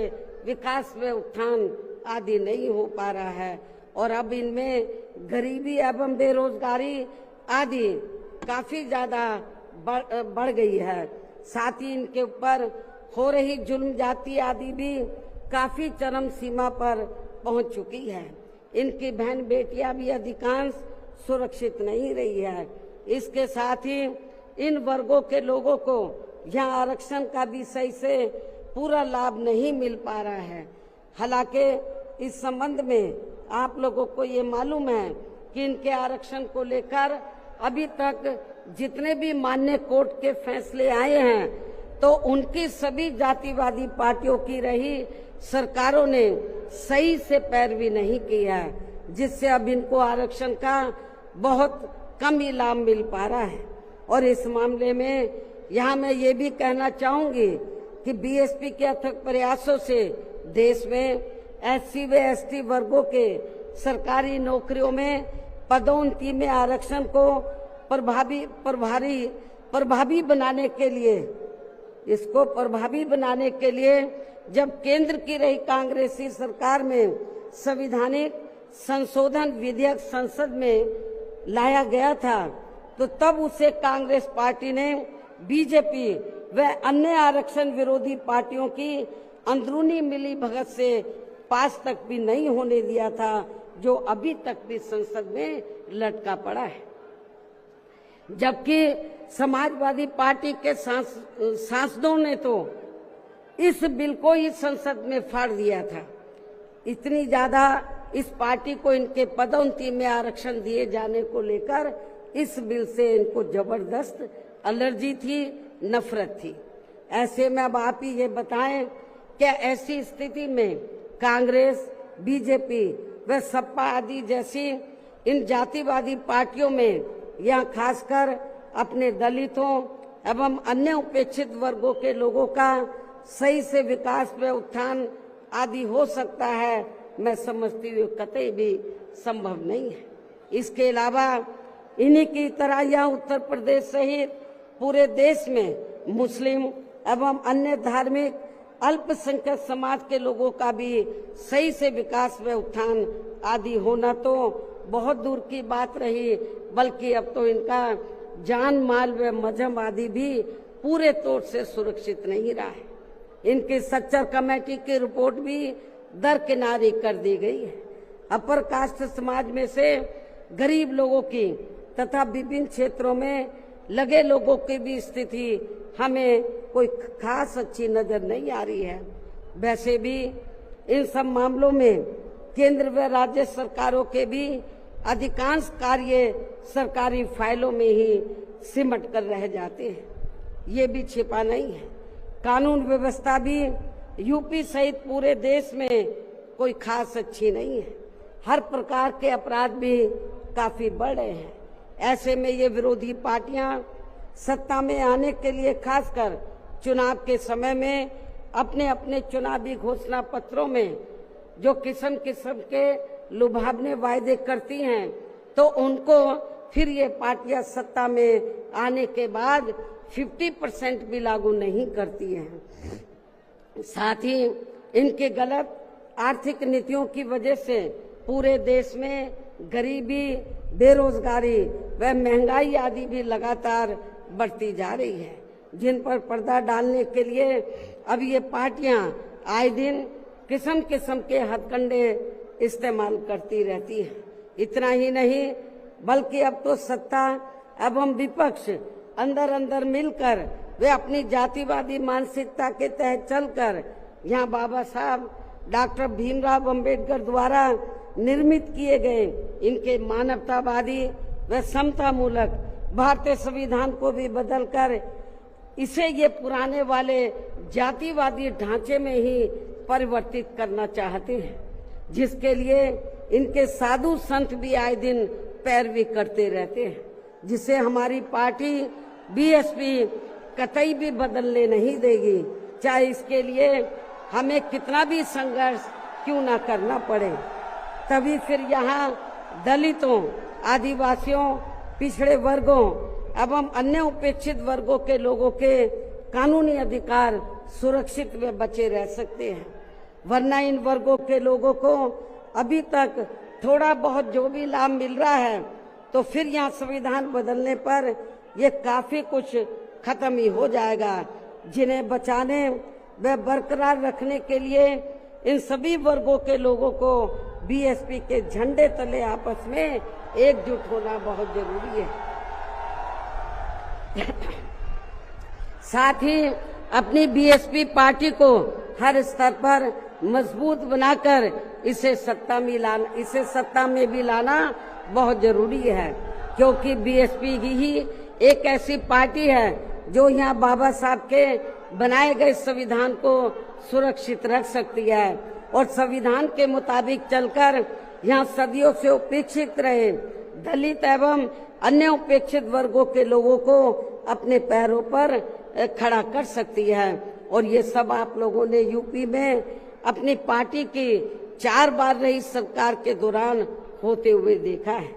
विकास व उत्थान आदि नहीं हो पा रहा है और अब इनमें गरीबी एवं बेरोजगारी आदि काफी ज्यादा बढ़ गई है। साथ ही इनके ऊपर हो रही जुल्म जाति आदि भी काफी चरम सीमा पर पहुंच चुकी है। इनकी बहन बेटियां भी अधिकांश सुरक्षित नहीं रही है। इसके साथ ही इन वर्गों के लोगों को यहाँ आरक्षण का भी सही से पूरा लाभ नहीं मिल पा रहा है। हालांकि इस संबंध में आप लोगों को ये मालूम है कि इनके आरक्षण को लेकर अभी तक जितने भी मान्य कोर्ट के फैसले आए हैं, तो उनकी सभी जातिवादी पार्टियों की रही सरकारों ने सही से पैरवी नहीं की है, जिससे अब इनको आरक्षण का बहुत कम ही लाभ मिल पा रहा है। और इस मामले में यहाँ मैं ये भी कहना चाहूंगी कि बीएसपी के अथक प्रयासों से देश में एससी व एसटी वर्गों के सरकारी नौकरियों में पदोन्नति में आरक्षण को प्रभावी बनाने के लिए जब केंद्र की रही कांग्रेसी सरकार में संवैधानिक संशोधन विधेयक संसद में लाया गया था, तो तब उसे कांग्रेस पार्टी ने बीजेपी व अन्य आरक्षण विरोधी पार्टियों की अंदरूनी मिलीभगत से पास तक भी नहीं होने दिया था, जो अभी तक भी संसद में लटका पड़ा है। जबकि समाजवादी पार्टी के सांसदों ने तो इस बिल को ही संसद में फाड़ दिया था। इतनी ज्यादा इस पार्टी को इनके पदोन्नति में आरक्षण दिए जाने को लेकर इस बिल से इनको जबरदस्त एलर्जी थी, नफरत थी। ऐसे में अब आप ही ये बताएं, क्या ऐसी स्थिति में कांग्रेस, बीजेपी व सपा आदि जैसी इन जातिवादी पार्टियों में या खासकर अपने दलितों एवं अन्य उपेक्षित वर्गों के लोगों का सही से विकास व उत्थान आदि हो सकता है? मैं समझती हूँ कतई भी संभव नहीं है। इसके अलावा इन्हीं की तरह यहाँ उत्तर प्रदेश सहित पूरे देश में मुस्लिम एवं अन्य धार्मिक अल्पसंख्यक समाज के लोगों का भी सही से विकास व उत्थान आदि होना तो बहुत दूर की बात रही, बल्कि अब तो इनका जान माल व मजहब आदि भी पूरे तौर से सुरक्षित नहीं रहा है। इनकी सच्चर कमेटी की रिपोर्ट भी दरकिनारी कर दी गई है। अपर कास्ट समाज में से गरीब लोगों की तथा विभिन्न क्षेत्रों में लगे लोगों की भी स्थिति हमें कोई खास अच्छी नजर नहीं आ रही है। वैसे भी इन सब मामलों में केंद्र व राज्य सरकारों के भी अधिकांश कार्य सरकारी फाइलों में ही सिमट कर रह जाते हैं, ये भी छिपा नहीं है। कानून व्यवस्था भी यूपी सहित पूरे देश में कोई खास अच्छी नहीं है। हर प्रकार के अपराध भी काफी बढ़ रहे हैं। ऐसे में ये विरोधी पार्टियां सत्ता में आने के लिए खासकर चुनाव के समय में अपने अपने चुनावी घोषणा पत्रों में जो किस्म किस्म के लुभावने वायदे करती हैं, तो उनको फिर ये पार्टियां सत्ता में आने के बाद 50% भी लागू नहीं करती हैं। साथ ही इनके गलत आर्थिक नीतियों की वजह से पूरे देश में गरीबी, बेरोजगारी व महंगाई आदि भी लगातार बढ़ती जा रही है, जिन पर पर्दा डालने के लिए अब ये पार्टियां आए दिन किस्म किस्म के हथकंडे इस्तेमाल करती रहती हैं। इतना ही नहीं, बल्कि अब तो सत्ता एवं विपक्ष अंदर अंदर मिलकर वे अपनी जातिवादी मानसिकता के तहत चलकर यहाँ बाबा साहब डॉक्टर भीमराव अंबेडकर द्वारा निर्मित किए गए इनके मानवतावादी व समता मूलक भारतीय संविधान को भी बदलकर इसे ये पुराने वाले जातिवादी ढांचे में ही परिवर्तित करना चाहते हैं, जिसके लिए इनके साधु संत भी आए दिन पैरवी करते रहते हैं, जिसे हमारी पार्टी बीएसपी कतई भी बदलने नहीं देगी, चाहे इसके लिए हमें कितना भी संघर्ष क्यों ना करना पड़े। तभी फिर यहाँ दलितों, आदिवासियों, पिछड़े वर्गों एवं अन्य उपेक्षित वर्गों के लोगों के कानूनी अधिकार सुरक्षित व बचे रह सकते हैं। वरना इन वर्गों के लोगों को अभी तक थोड़ा बहुत जो भी लाभ मिल रहा है, तो फिर यहाँ संविधान बदलने पर ये काफी कुछ खत्म ही हो जाएगा, जिन्हें बचाने व बरकरार रखने के लिए इन सभी वर्गों के लोगों को बीएसपी के झंडे तले आपस में एकजुट होना बहुत जरूरी है। साथ ही अपनी बीएसपी पार्टी को हर स्तर पर मजबूत बनाकर इसे सत्ता में भी लाना बहुत जरूरी है, क्योंकि बीएसपी ही एक ऐसी पार्टी है जो यहाँ बाबा साहब के बनाए गए संविधान को सुरक्षित रख सकती है और संविधान के मुताबिक चलकर यहाँ सदियों से उपेक्षित रहे दलित एवं अन्य उपेक्षित वर्गों के लोगों को अपने पैरों पर खड़ा कर सकती है। और ये सब आप लोगों ने यूपी में अपनी पार्टी की 4 बार रही सरकार के दौरान होते हुए देखा है।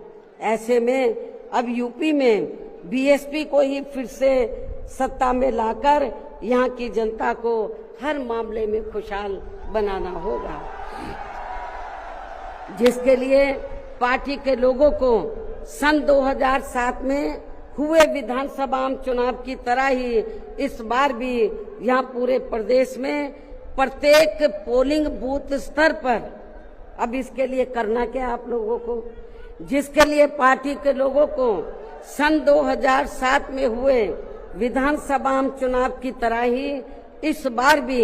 ऐसे में अब यूपी में बीएसपी को ही फिर से सत्ता में लाकर यहाँ की जनता को हर मामले में खुशहाल बनाना होगा, जिसके लिए पार्टी के लोगों को सन 2007 में हुए विधानसभा चुनाव की तरह ही इस बार भी यहाँ पूरे प्रदेश में प्रत्येक पोलिंग बूथ स्तर पर अब इसके लिए करना क्या आप लोगों को, जिसके लिए पार्टी के लोगों को सन 2007 में हुए विधानसभा चुनाव की तरह ही इस बार भी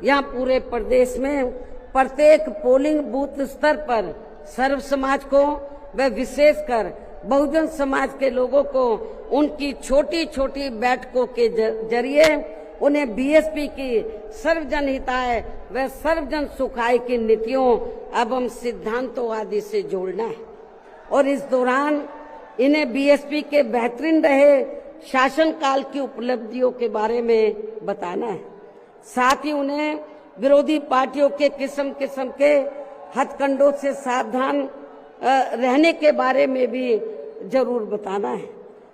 यहाँ पूरे प्रदेश में प्रत्येक पोलिंग बूथ स्तर पर सर्व समाज को व विशेषकर बहुजन समाज के लोगों को उनकी छोटी छोटी बैठकों के जरिए उन्हें बीएसपी की सर्वजन हिताय व सर्वजन सुखाय की नीतियों एवं सिद्धांतों आदि से जोड़ना है और इस दौरान इन्हें बीएसपी के बेहतरीन रहे शासनकाल की उपलब्धियों के बारे में बताना है। साथ ही उन्हें विरोधी पार्टियों के किस्म किस्म के हथकंडों से सावधान रहने के बारे में भी जरूर बताना है।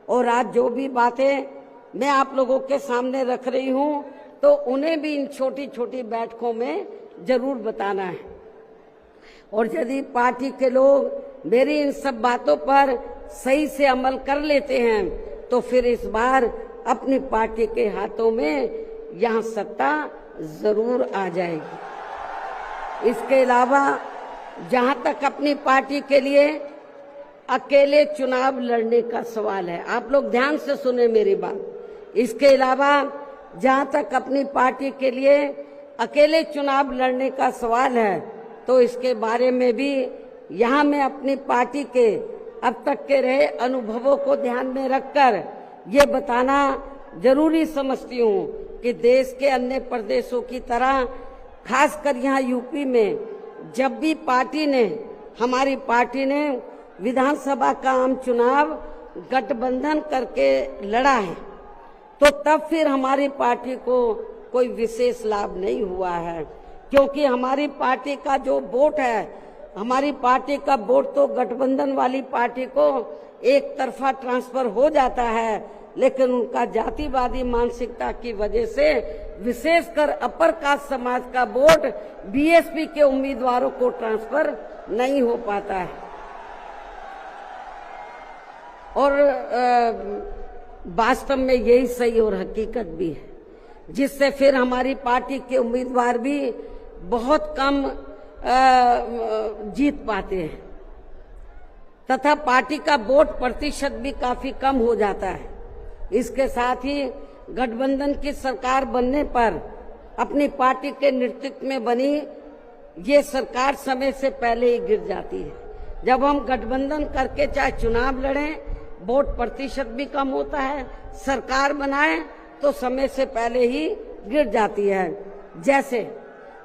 और आज जो भी बातें मैं आप लोगों के सामने रख रही हूं तो उन्हें भी इन छोटी छोटी बैठकों में जरूर बताना है। और यदि पार्टी के लोग मेरी इन सब बातों पर सही से अमल कर लेते हैं तो फिर इस बार अपनी पार्टी के हाथों में यहाँ सत्ता जरूर आ जाएगी। इसके अलावा जहां तक अपनी पार्टी के लिए अकेले चुनाव लड़ने का सवाल है, आप लोग ध्यान से सुने मेरी बात। इसके अलावा जहां तक अपनी पार्टी के लिए अकेले चुनाव लड़ने का सवाल है तो इसके बारे में भी यहाँ मैं अपनी पार्टी के अब तक के रहे अनुभवों को ध्यान में रखकर ये बताना जरूरी समझती हूँ कि देश के अन्य प्रदेशों की तरह खासकर यहाँ यूपी में जब भी हमारी पार्टी ने विधानसभा का आम चुनाव गठबंधन करके लड़ा है तो तब फिर हमारी पार्टी को कोई विशेष लाभ नहीं हुआ है, क्योंकि हमारी पार्टी का जो वोट है, हमारी पार्टी का वोट तो गठबंधन वाली पार्टी को एक तरफा ट्रांसफर हो जाता है, लेकिन उनका जातिवादी मानसिकता की वजह से विशेषकर अपर कास्ट समाज का वोट बीएसपी के उम्मीदवारों को ट्रांसफर नहीं हो पाता है। और वास्तव में यही सही और हकीकत भी है, जिससे फिर हमारी पार्टी के उम्मीदवार भी बहुत कम जीत पाते हैं तथा पार्टी का वोट प्रतिशत भी काफी कम हो जाता है। इसके साथ ही गठबंधन की सरकार बनने पर अपनी पार्टी के नेतृत्व में बनी ये सरकार समय से पहले ही गिर जाती है। जब हम गठबंधन करके चाहे चुनाव लड़ें, वोट प्रतिशत भी कम होता है, सरकार बनाए तो समय से पहले ही गिर जाती है। जैसे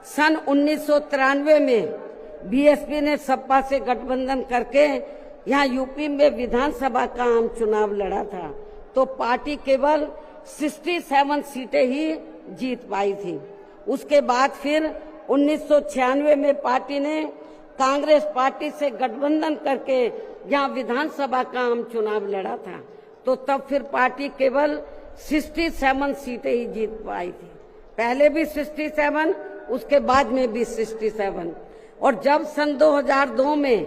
सन 1993 में बीएसपी ने सपा से गठबंधन करके यहाँ यूपी में विधानसभा का आम चुनाव लड़ा था तो पार्टी केवल 67 सीटें ही जीत पाई थी। उसके बाद फिर 1996 में पार्टी ने कांग्रेस पार्टी से गठबंधन करके यहाँ विधानसभा का आम चुनाव लड़ा था तो तब फिर पार्टी केवल 67 सीटें ही जीत पाई थी। पहले भी 67, उसके बाद में भी 67। और जब सन 2002 में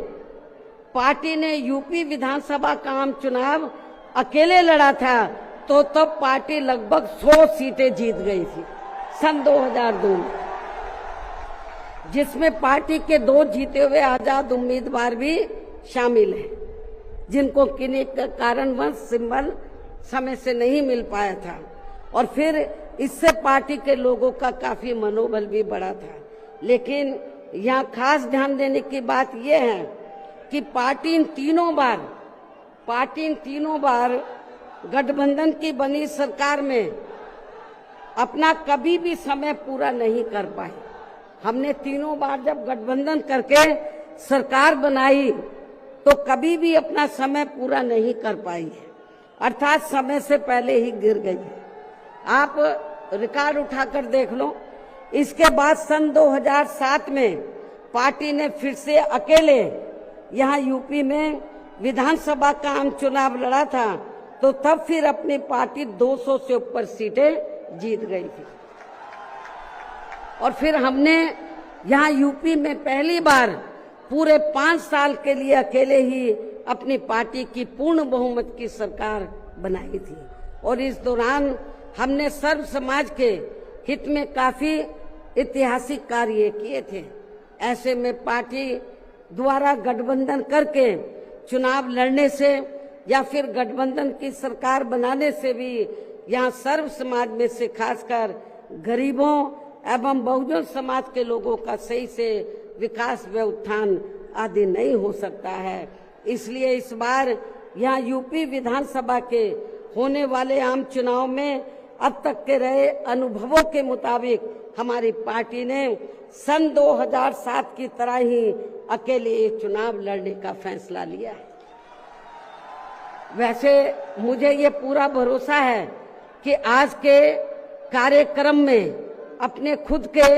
पार्टी ने यूपी विधानसभा का आम चुनाव अकेले लड़ा था तो तब पार्टी लगभग 100 सीटें जीत गई थी सन 2002 में, जिसमें पार्टी के 2 जीते हुए आजाद उम्मीदवार भी शामिल हैं, जिनको किन्हीं कारणवश सिंबल समय से नहीं मिल पाया था। और फिर इससे पार्टी के लोगों का काफी मनोबल भी बढ़ा था। लेकिन यहाँ खास ध्यान देने की बात यह है कि पार्टी इन तीनों बार गठबंधन की बनी सरकार में अपना कभी भी समय पूरा नहीं कर पाई। हमने तीनों बार जब गठबंधन करके सरकार बनाई तो कभी भी अपना समय पूरा नहीं कर पाई है, अर्थात समय से पहले ही गिर गई है। आप रिकॉर्ड उठाकर देख लो। इसके बाद सन 2007 में पार्टी ने फिर से अकेले यहाँ यूपी में विधानसभा का आम चुनाव लड़ा था तो तब फिर अपनी पार्टी 200 से ऊपर सीटें जीत गई थी। और फिर हमने यहाँ यूपी में पहली बार पूरे 5 साल के लिए अकेले ही अपनी पार्टी की पूर्ण बहुमत की सरकार बनाई थी। और इस दौरान हमने सर्व समाज के हित में काफी ऐतिहासिक कार्य किए थे। ऐसे में पार्टी द्वारा गठबंधन करके चुनाव लड़ने से या फिर गठबंधन की सरकार बनाने से भी यहाँ सर्व समाज में से खासकर गरीबों एवं बहुजन समाज के लोगों का सही से विकास व उत्थान आदि नहीं हो सकता है। इसलिए इस बार यहाँ यूपी विधानसभा के होने वाले आम चुनाव में अब तक के रहे अनुभवों के मुताबिक हमारी पार्टी ने सन 2007 की तरह ही अकेले ये चुनाव लड़ने का फैसला लिया है। वैसे मुझे ये पूरा भरोसा है कि आज के कार्यक्रम में अपने खुद के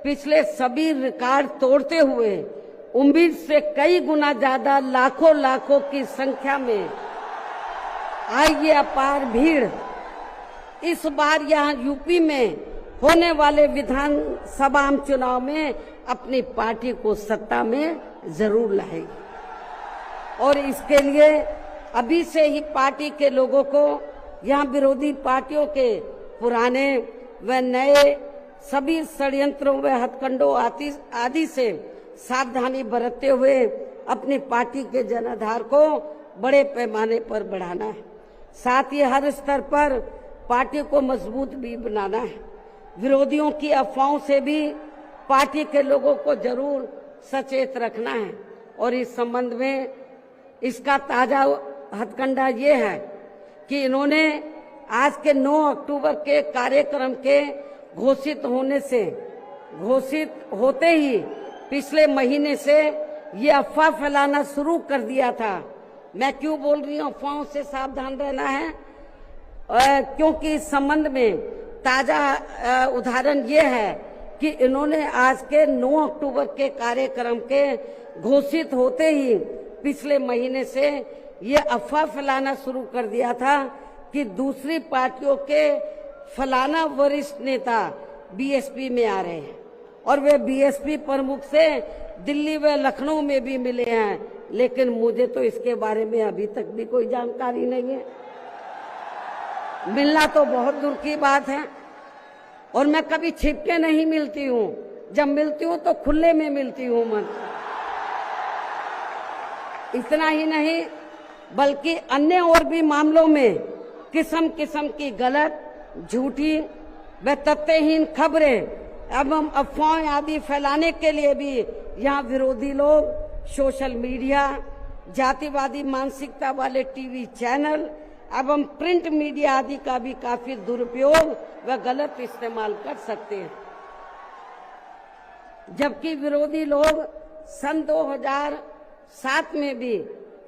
पिछले सभी रिकॉर्ड तोड़ते हुए उम्मीद से कई गुना ज्यादा लाखों की संख्या में आई ये अपार भीड़ इस बार यहाँ यूपी में होने वाले विधानसभा आम चुनाव में अपनी पार्टी को सत्ता में जरूर लाएगी। और इसके लिए अभी से ही पार्टी के लोगों को यहाँ विरोधी पार्टियों के पुराने व नए सभी षड्यंत्रों व हथकंडों आदि से सावधानी बरतते हुए अपनी पार्टी के जनाधार को बड़े पैमाने पर बढ़ाना है। साथ ही हर स्तर पर पार्टी को मजबूत भी बनाना है। विरोधियों की अफवाहों से भी पार्टी के लोगों को जरूर सचेत रखना है। और इस संबंध में इसका ताजा हथकंडा ये है कि इन्होंने आज के 9 अक्टूबर के कार्यक्रम के घोषित होते ही पिछले महीने से ये अफवाह फैलाना शुरू कर दिया था। मैं क्यों बोल रही हूँ अफवाहों से सावधान रहना है, क्योंकि इस संबंध में ताजा उदाहरण ये है कि इन्होंने आज के 9 अक्टूबर के कार्यक्रम के घोषित होते ही पिछले महीने से ये अफवाह फैलाना शुरू कर दिया था कि दूसरी पार्टियों के फलाना वरिष्ठ नेता बीएसपी में आ रहे हैं और वे बीएसपी प्रमुख से दिल्ली व लखनऊ में भी मिले हैं, लेकिन मुझे तो इसके बारे में अभी तक भी कोई जानकारी नहीं है। मिलना तो बहुत दूर की बात है और मैं कभी छिप के नहीं मिलती हूँ, जब मिलती हूँ तो खुले में मिलती हूँ मन। इतना ही नहीं बल्कि अन्य और भी मामलों में किस्म किस्म की गलत, झूठी व तथ्यहीन खबरें एवं अफवाहें आदि फैलाने के लिए भी यहाँ विरोधी लोग सोशल मीडिया, जातिवादी मानसिकता वाले टीवी चैनल एवं प्रिंट मीडिया आदि का भी काफी दुरुपयोग व गलत इस्तेमाल कर सकते हैं। जबकि विरोधी लोग सन 2007 में भी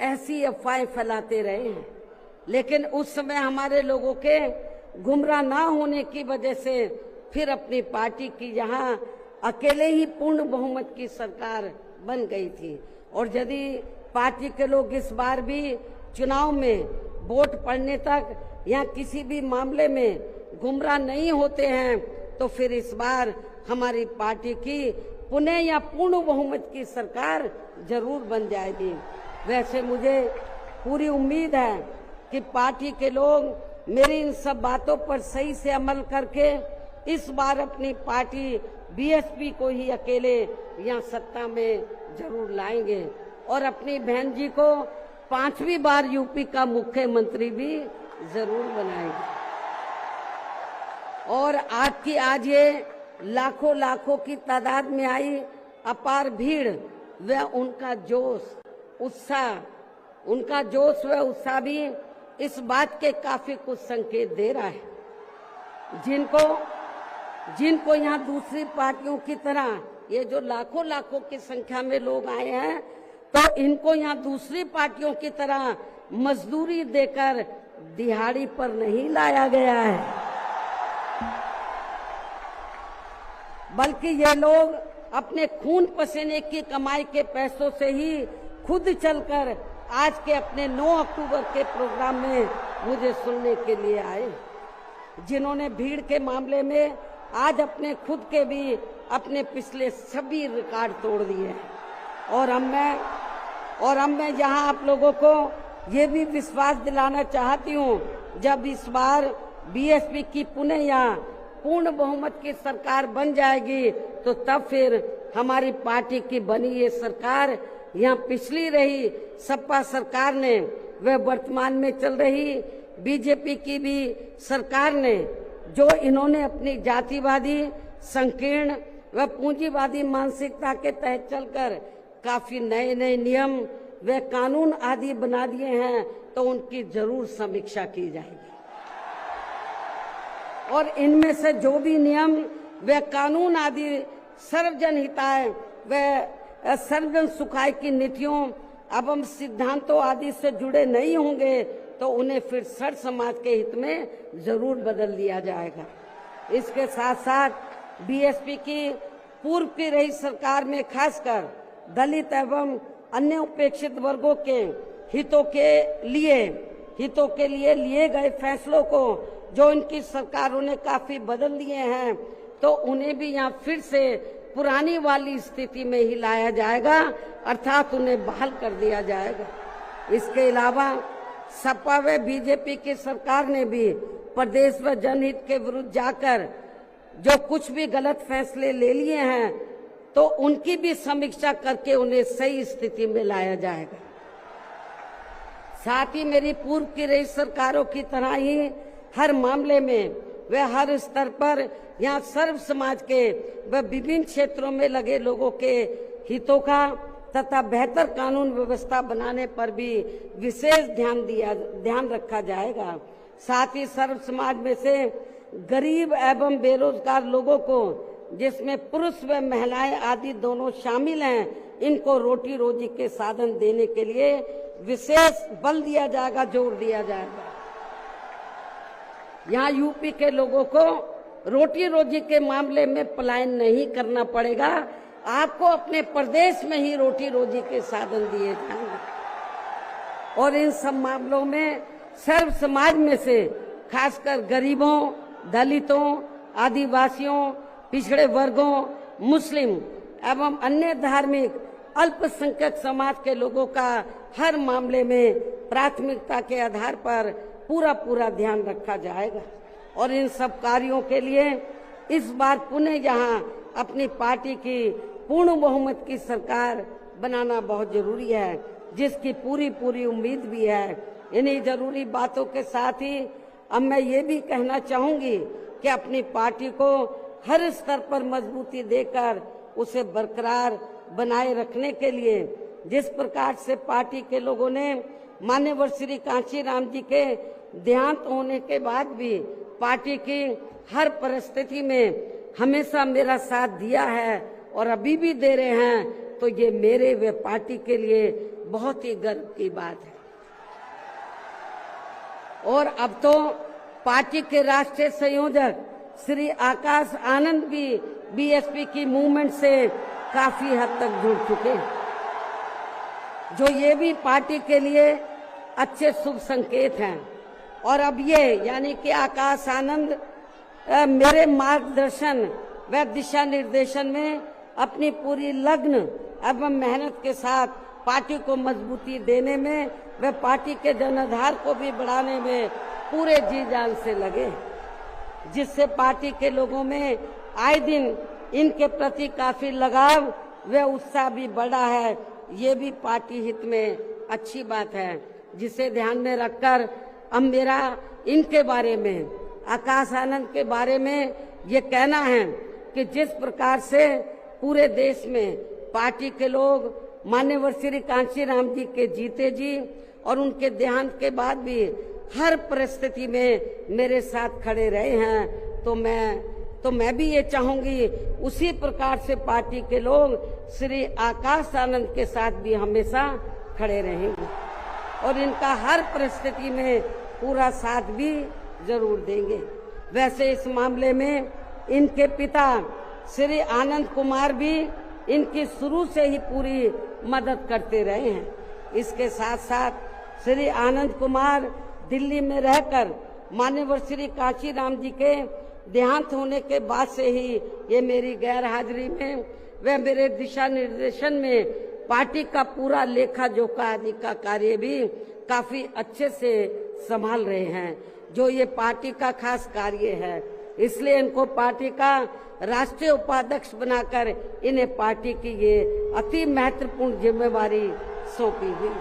ऐसी अफवाहें फैलाते रहे हैं, लेकिन उस समय हमारे लोगों के गुमराह ना होने की वजह से फिर अपनी पार्टी की यहाँ अकेले ही पूर्ण बहुमत की सरकार बन गई थी। और यदि पार्टी के लोग इस बार भी चुनाव में वोट पड़ने तक या किसी भी मामले में गुमराह नहीं होते हैं तो फिर इस बार हमारी पार्टी की पुनः या पूर्ण बहुमत की सरकार जरूर बन जाएगी। वैसे मुझे पूरी उम्मीद है कि पार्टी के लोग मेरी इन सब बातों पर सही से अमल करके इस बार अपनी पार्टी बीएसपी को ही अकेले यहाँ सत्ता में जरूर लाएंगे और अपनी बहन जी को 5वीं बार यूपी का मुख्यमंत्री भी जरूर बनाएंगे। और आज ये लाखों की तादाद में आई अपार भीड़ व उनका जोश व उत्साह भी इस बात के काफी कुछ संकेत दे रहा है। जिनको यहाँ दूसरी पार्टियों की तरह ये जो लाखों की संख्या में लोग आए हैं तो इनको यहाँ दूसरी पार्टियों की तरह मजदूरी देकर दिहाड़ी पर नहीं लाया गया है, बल्कि ये लोग अपने खून पसीने की कमाई के पैसों से ही खुद चलकर आज के अपने 9 अक्टूबर के प्रोग्राम में मुझे सुनने के लिए आए, जिन्होंने भीड़ के मामले में आज अपने खुद के भी अपने पिछले सभी रिकॉर्ड तोड़ दिए हैं। और अब मैं यहाँ आप लोगों को ये भी विश्वास दिलाना चाहती हूँ, जब इस बार बीएसपी की पुनः यहाँ पूर्ण बहुमत की सरकार बन जाएगी तो तब फिर हमारी पार्टी की बनी ये सरकार यहाँ पिछली रही सपा सरकार ने व वर्तमान में चल रही बीजेपी की भी सरकार ने जो इन्होंने अपनी जातिवादी, संकीर्ण व पूंजीवादी मानसिकता के तहत चलकर काफी नए नए नियम व कानून आदि बना दिए हैं, तो उनकी जरूर समीक्षा की जाएगी। और इनमें से जो भी नियम व कानून आदि सर्वजन हिताय व सर्वजन सुखाय की नीतियों एवं सिद्धांतों आदि से जुड़े नहीं होंगे, तो उन्हें फिर सर समाज के हित में जरूर बदल दिया जाएगा। इसके साथ साथ बीएसपी की पूर्व की रही सरकार में खासकर दलित एवं अन्य उपेक्षित वर्गों के हितों के लिए लिए गए फैसलों को जो इनकी सरकारों ने काफी बदल दिए हैं, तो उन्हें भी यहाँ फिर से पुरानी वाली स्थिति में ही लाया जाएगा, अर्थात उन्हें बहाल कर दिया जाएगा। इसके अलावा सपा व बीजेपी की सरकार ने भी प्रदेश व जनहित के विरुद्ध जाकर जो कुछ भी गलत फैसले ले लिए हैं, तो उनकी भी समीक्षा करके उन्हें सही स्थिति में लाया जाएगा। साथ ही मेरी पूर्व की रही सरकारों की तरह ही हर मामले में व हर स्तर पर यहाँ सर्व समाज के व विभिन्न क्षेत्रों में लगे लोगों के हितों का तथा बेहतर कानून व्यवस्था बनाने पर भी विशेष ध्यान रखा जाएगा। साथ ही सर्व समाज में से गरीब एवं बेरोजगार लोगों को, जिसमें पुरुष व महिलाएं आदि दोनों शामिल हैं, इनको रोटी रोजी के साधन देने के लिए विशेष बल दिया जाएगा, जोर दिया जाएगा। यहाँ यूपी के लोगों को रोटी रोजी के मामले में पलायन नहीं करना पड़ेगा, आपको अपने प्रदेश में ही रोटी रोजी के साधन दिए जाएंगे। और इन सब मामलों में सर्व समाज में से खासकर गरीबों, दलितों, आदिवासियों, पिछड़े वर्गों, मुस्लिम एवं अन्य धार्मिक अल्पसंख्यक समाज के लोगों का हर मामले में प्राथमिकता के आधार पर पूरा ध्यान रखा जाएगा। और इन सब कार्यों के लिए इस बार पुनः यहाँ अपनी पार्टी की पूर्ण बहुमत की सरकार बनाना बहुत जरूरी है, जिसकी पूरी उम्मीद भी है। इन्हीं जरूरी बातों के साथ ही अब मैं ये भी कहना चाहूंगी कि अपनी पार्टी को हर स्तर पर मजबूती देकर उसे बरकरार बनाए रखने के लिए जिस प्रकार से पार्टी के लोगों ने माननीय श्री कांशीराम जी के देहांत होने के बाद भी पार्टी की हर परिस्थिति में हमेशा मेरा साथ दिया है और अभी भी दे रहे हैं, तो ये मेरे व पार्टी के लिए बहुत ही गर्व की बात है। और अब तो पार्टी के राष्ट्रीय संयोजक श्री आकाश आनंद भी बीएसपी की मूवमेंट से काफी हद तक जुड़ चुके, जो ये भी पार्टी के लिए अच्छे शुभ संकेत हैं। और अब ये यानी कि आकाश आनंद मेरे मार्गदर्शन व दिशा निर्देशन में अपनी पूरी लगन एवं मेहनत के साथ पार्टी को मजबूती देने में व पार्टी के जनाधार को भी बढ़ाने में पूरे जी जान से लगे, जिससे पार्टी के लोगों में आए दिन इनके प्रति काफी लगाव व उत्साह भी बढ़ा है। ये भी पार्टी हित में अच्छी बात है, जिसे ध्यान में रखकर अब मेरा इनके बारे में, आकाश आनंद के बारे में ये कहना है कि जिस प्रकार से पूरे देश में पार्टी के लोग माननीय श्री कांशीराम जी के जीते जी और उनके देहांत के बाद भी हर परिस्थिति में मेरे साथ खड़े रहे हैं, तो मैं भी ये चाहूंगी उसी प्रकार से पार्टी के लोग श्री आकाश आनंद के साथ भी हमेशा खड़े रहेंगे और इनका हर परिस्थिति में पूरा साथ भी जरूर देंगे। वैसे इस मामले में इनके पिता श्री आनंद कुमार भी इनकी शुरू से ही पूरी मदद करते रहे हैं। इसके साथ साथ श्री आनंद कुमार दिल्ली में रहकर माननीय श्री कांशीराम जी के देहांत होने के बाद से ही ये मेरी गैर हाजिरी में व मेरे दिशा निर्देशन में पार्टी का पूरा लेखा जोखा आदि का कार्य भी काफी अच्छे से संभाल रहे हैं, जो ये पार्टी का खास कार्य है। इसलिए इनको पार्टी का राष्ट्रीय उपाध्यक्ष बनाकर इन्हें पार्टी की ये अति महत्वपूर्ण जिम्मेवारी सौंपी हुई।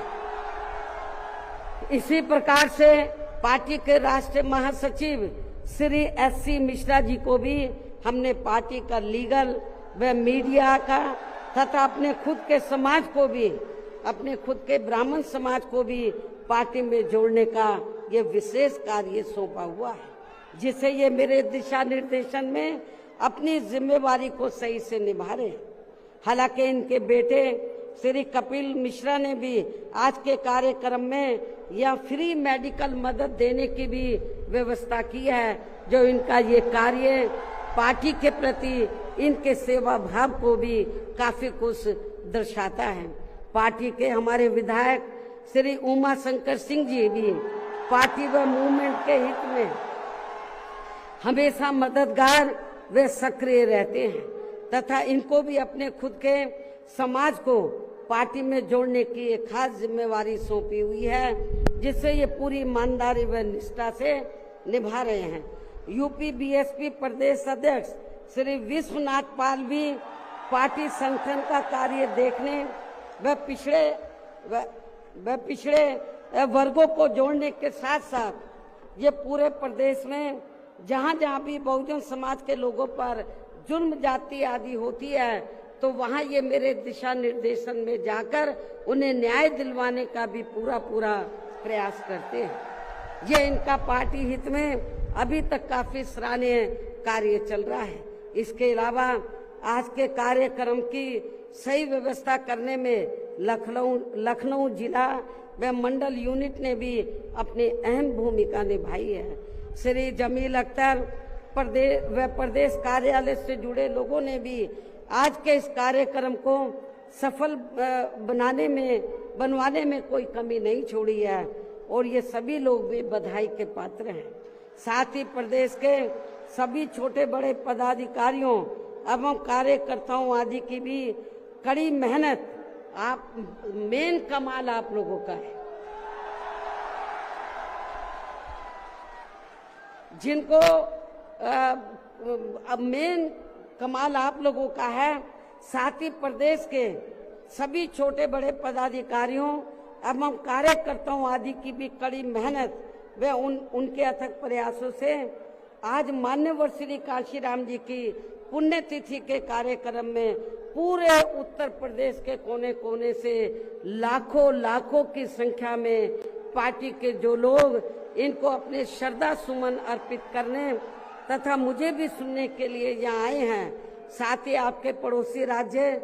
इसी प्रकार से पार्टी के राष्ट्रीय महासचिव श्री SC मिश्रा जी को भी हमने पार्टी का लीगल व मीडिया का तथा अपने खुद के समाज को भी, अपने खुद के ब्राह्मण समाज को भी पार्टी में जोड़ने का ये विशेष कार्य सौंपा हुआ है, जिसे ये मेरे दिशा निर्देशन में अपनी जिम्मेवारी को सही से निभा रहे हैं। हालांकि इनके बेटे श्री कपिल मिश्रा ने भी आज के कार्यक्रम में यह फ्री मेडिकल मदद देने की भी व्यवस्था की है, जो इनका ये कार्य पार्टी के प्रति इनके सेवा भाव को भी काफी कुछ दर्शाता है। पार्टी के हमारे विधायक श्री उमा शंकर सिंह जी भी पार्टी व मूवमेंट के हित में हमेशा मददगार व सक्रिय रहते हैं तथा इनको भी अपने खुद के समाज को पार्टी में जोड़ने की एक खास जिम्मेवारी सौंपी हुई है, जिससे ये पूरी ईमानदारी व निष्ठा से निभा रहे हैं। यूपी BSP प्रदेश अध्यक्ष श्री विश्वनाथ पाल भी पार्टी संगठन का कार्य देखने व पिछड़े वर्गों को जोड़ने के साथ साथ ये पूरे प्रदेश में जहाँ जहाँ भी बहुजन समाज के लोगों पर जुल्म जाति आदि होती है, तो वहाँ ये मेरे दिशा निर्देशन में जाकर उन्हें न्याय दिलवाने का भी पूरा प्रयास करते हैं। ये इनका पार्टी हित में अभी तक काफी सराहनीय कार्य चल रहा है। इसके अलावा आज के कार्यक्रम की सही व्यवस्था करने में लखनऊ जिला व मंडल यूनिट ने भी अपनी अहम भूमिका निभाई है। श्री जमील अख्तर प्रदेश कार्यालय से जुड़े लोगों ने भी आज के इस कार्यक्रम को सफल बनवाने में कोई कमी नहीं छोड़ी है और ये सभी लोग भी बधाई के पात्र हैं। साथ ही प्रदेश के सभी छोटे बड़े पदाधिकारियों एवं कार्यकर्ताओं आदि की भी कड़ी मेहनत, मेन कमाल आप लोगों का है, जिनको मेन कमाल आप लोगों का है। साथ ही प्रदेश के सभी छोटे बड़े पदाधिकारियों एवं कार्यकर्ताओं आदि की भी कड़ी मेहनत व उनके अथक प्रयासों से आज मान्यवर श्री कांशीराम जी की पुण्यतिथि के कार्यक्रम में पूरे उत्तर प्रदेश के कोने कोने से लाखों की संख्या में पार्टी के जो लोग इनको अपने श्रद्धा सुमन अर्पित करने तथा मुझे भी सुनने के लिए यहाँ आए हैं। साथ ही आपके पड़ोसी राज्य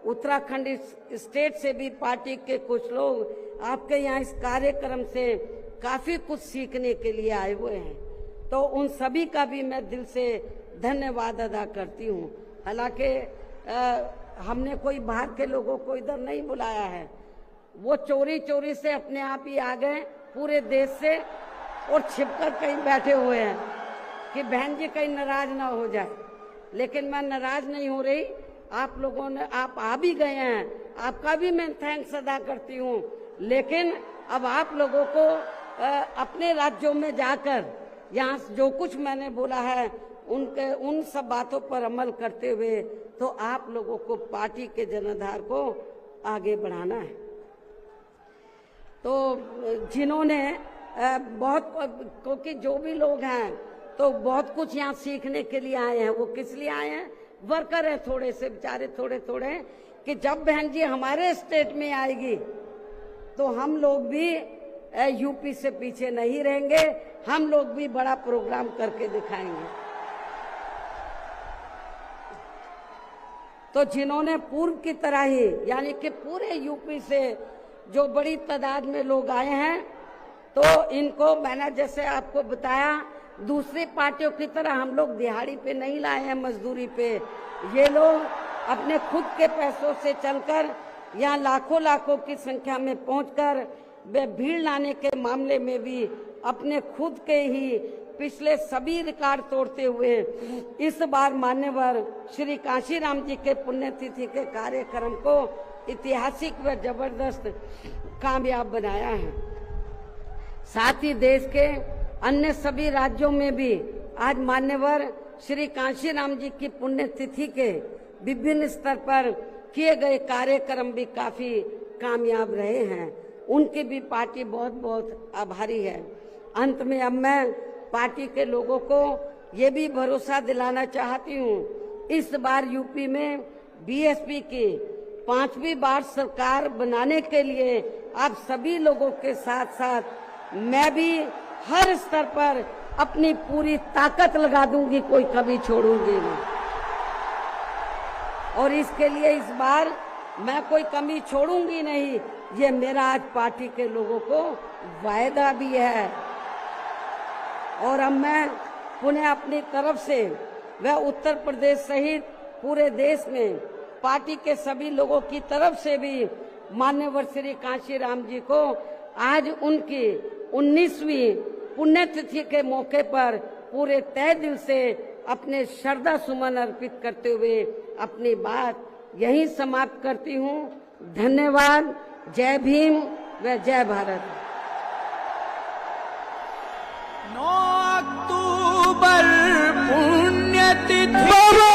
उत्तराखंड स्टेट से भी पार्टी के कुछ लोग आपके यहाँ इस कार्यक्रम से काफी कुछ सीखने के लिए आए हुए हैं, तो उन सभी का भी मैं दिल से धन्यवाद अदा करती हूँ। हालांकि हमने कोई बाहर के लोगों को इधर नहीं बुलाया है, वो चोरी से अपने आप ही आ गए पूरे देश से और छिपकर कहीं बैठे हुए हैं कि बहन जी कहीं नाराज ना हो जाए। लेकिन मैं नाराज नहीं हो रही, आप लोगों ने आप आ भी गए हैं, आपका भी मैं थैंक्स अदा करती हूँ। लेकिन अब आप लोगों को अपने राज्यों में जाकर यहाँ जो कुछ मैंने बोला है उन सब बातों पर अमल करते हुए तो आप लोगों को पार्टी के जनाधार को आगे बढ़ाना है। तो जिन्होंने क्योंकि जो भी लोग हैं तो बहुत कुछ यहाँ सीखने के लिए आए हैं। वो किस लिए आए हैं? वर्कर है थोड़े से बेचारे थोड़े कि जब बहन जी हमारे स्टेट में आएगी तो हम लोग भी यूपी से पीछे नहीं रहेंगे, हम लोग भी बड़ा प्रोग्राम करके दिखाएंगे। तो जिन्होंने पूर्व की तरह ही यानी कि पूरे यूपी से जो बड़ी तादाद में लोग आए हैं, तो इनको मैंने जैसे आपको बताया दूसरी पार्टियों की तरह हम लोग दिहाड़ी पे नहीं लाए हैं, मजदूरी पे। ये लोग अपने खुद के पैसों से चलकर यहाँ लाखों की संख्या में पहुंचकर वे भीड़ लाने के मामले में भी अपने खुद के ही पिछले सभी रिकॉर्ड तोड़ते हुए इस बार मान्यवर श्री कांशीराम जी के पुण्यतिथि के कार्यक्रम को ऐतिहासिक व जबरदस्त कामयाब बनाया है। साथ ही देश के अन्य सभी राज्यों में भी आज मान्यवर श्री कांशीराम जी की पुण्यतिथि के विभिन्न स्तर पर किए गए कार्यक्रम भी काफी कामयाब रहे हैं। उनकी भी पार्टी बहुत आभारी है। अंत में अब मैं पार्टी के लोगों को ये भी भरोसा दिलाना चाहती हूँ, इस बार यूपी में बीएसपी की 5वीं बार सरकार बनाने के लिए आप सभी लोगों के साथ साथ मैं भी हर स्तर पर अपनी पूरी ताकत लगा दूंगी, कोई कमी छोड़ूंगी नहीं। और इसके लिए इस बार मैं कोई कमी छोड़ूंगी नहीं, ये मेरा आज पार्टी के लोगों को वायदा भी है। और अब मैं पुनः अपनी तरफ से व उत्तर प्रदेश सहित पूरे देश में पार्टी के सभी लोगों की तरफ से भी माननीय श्री कांशीराम जी को आज उनकी 19वीं पुण्यतिथि के मौके पर पूरे तहे दिल से अपने श्रद्धा सुमन अर्पित करते हुए अपनी बात यहीं समाप्त करती हूँ। धन्यवाद। जय भीम व जय भारत। 9 अक्टूबर पुण्यतिथि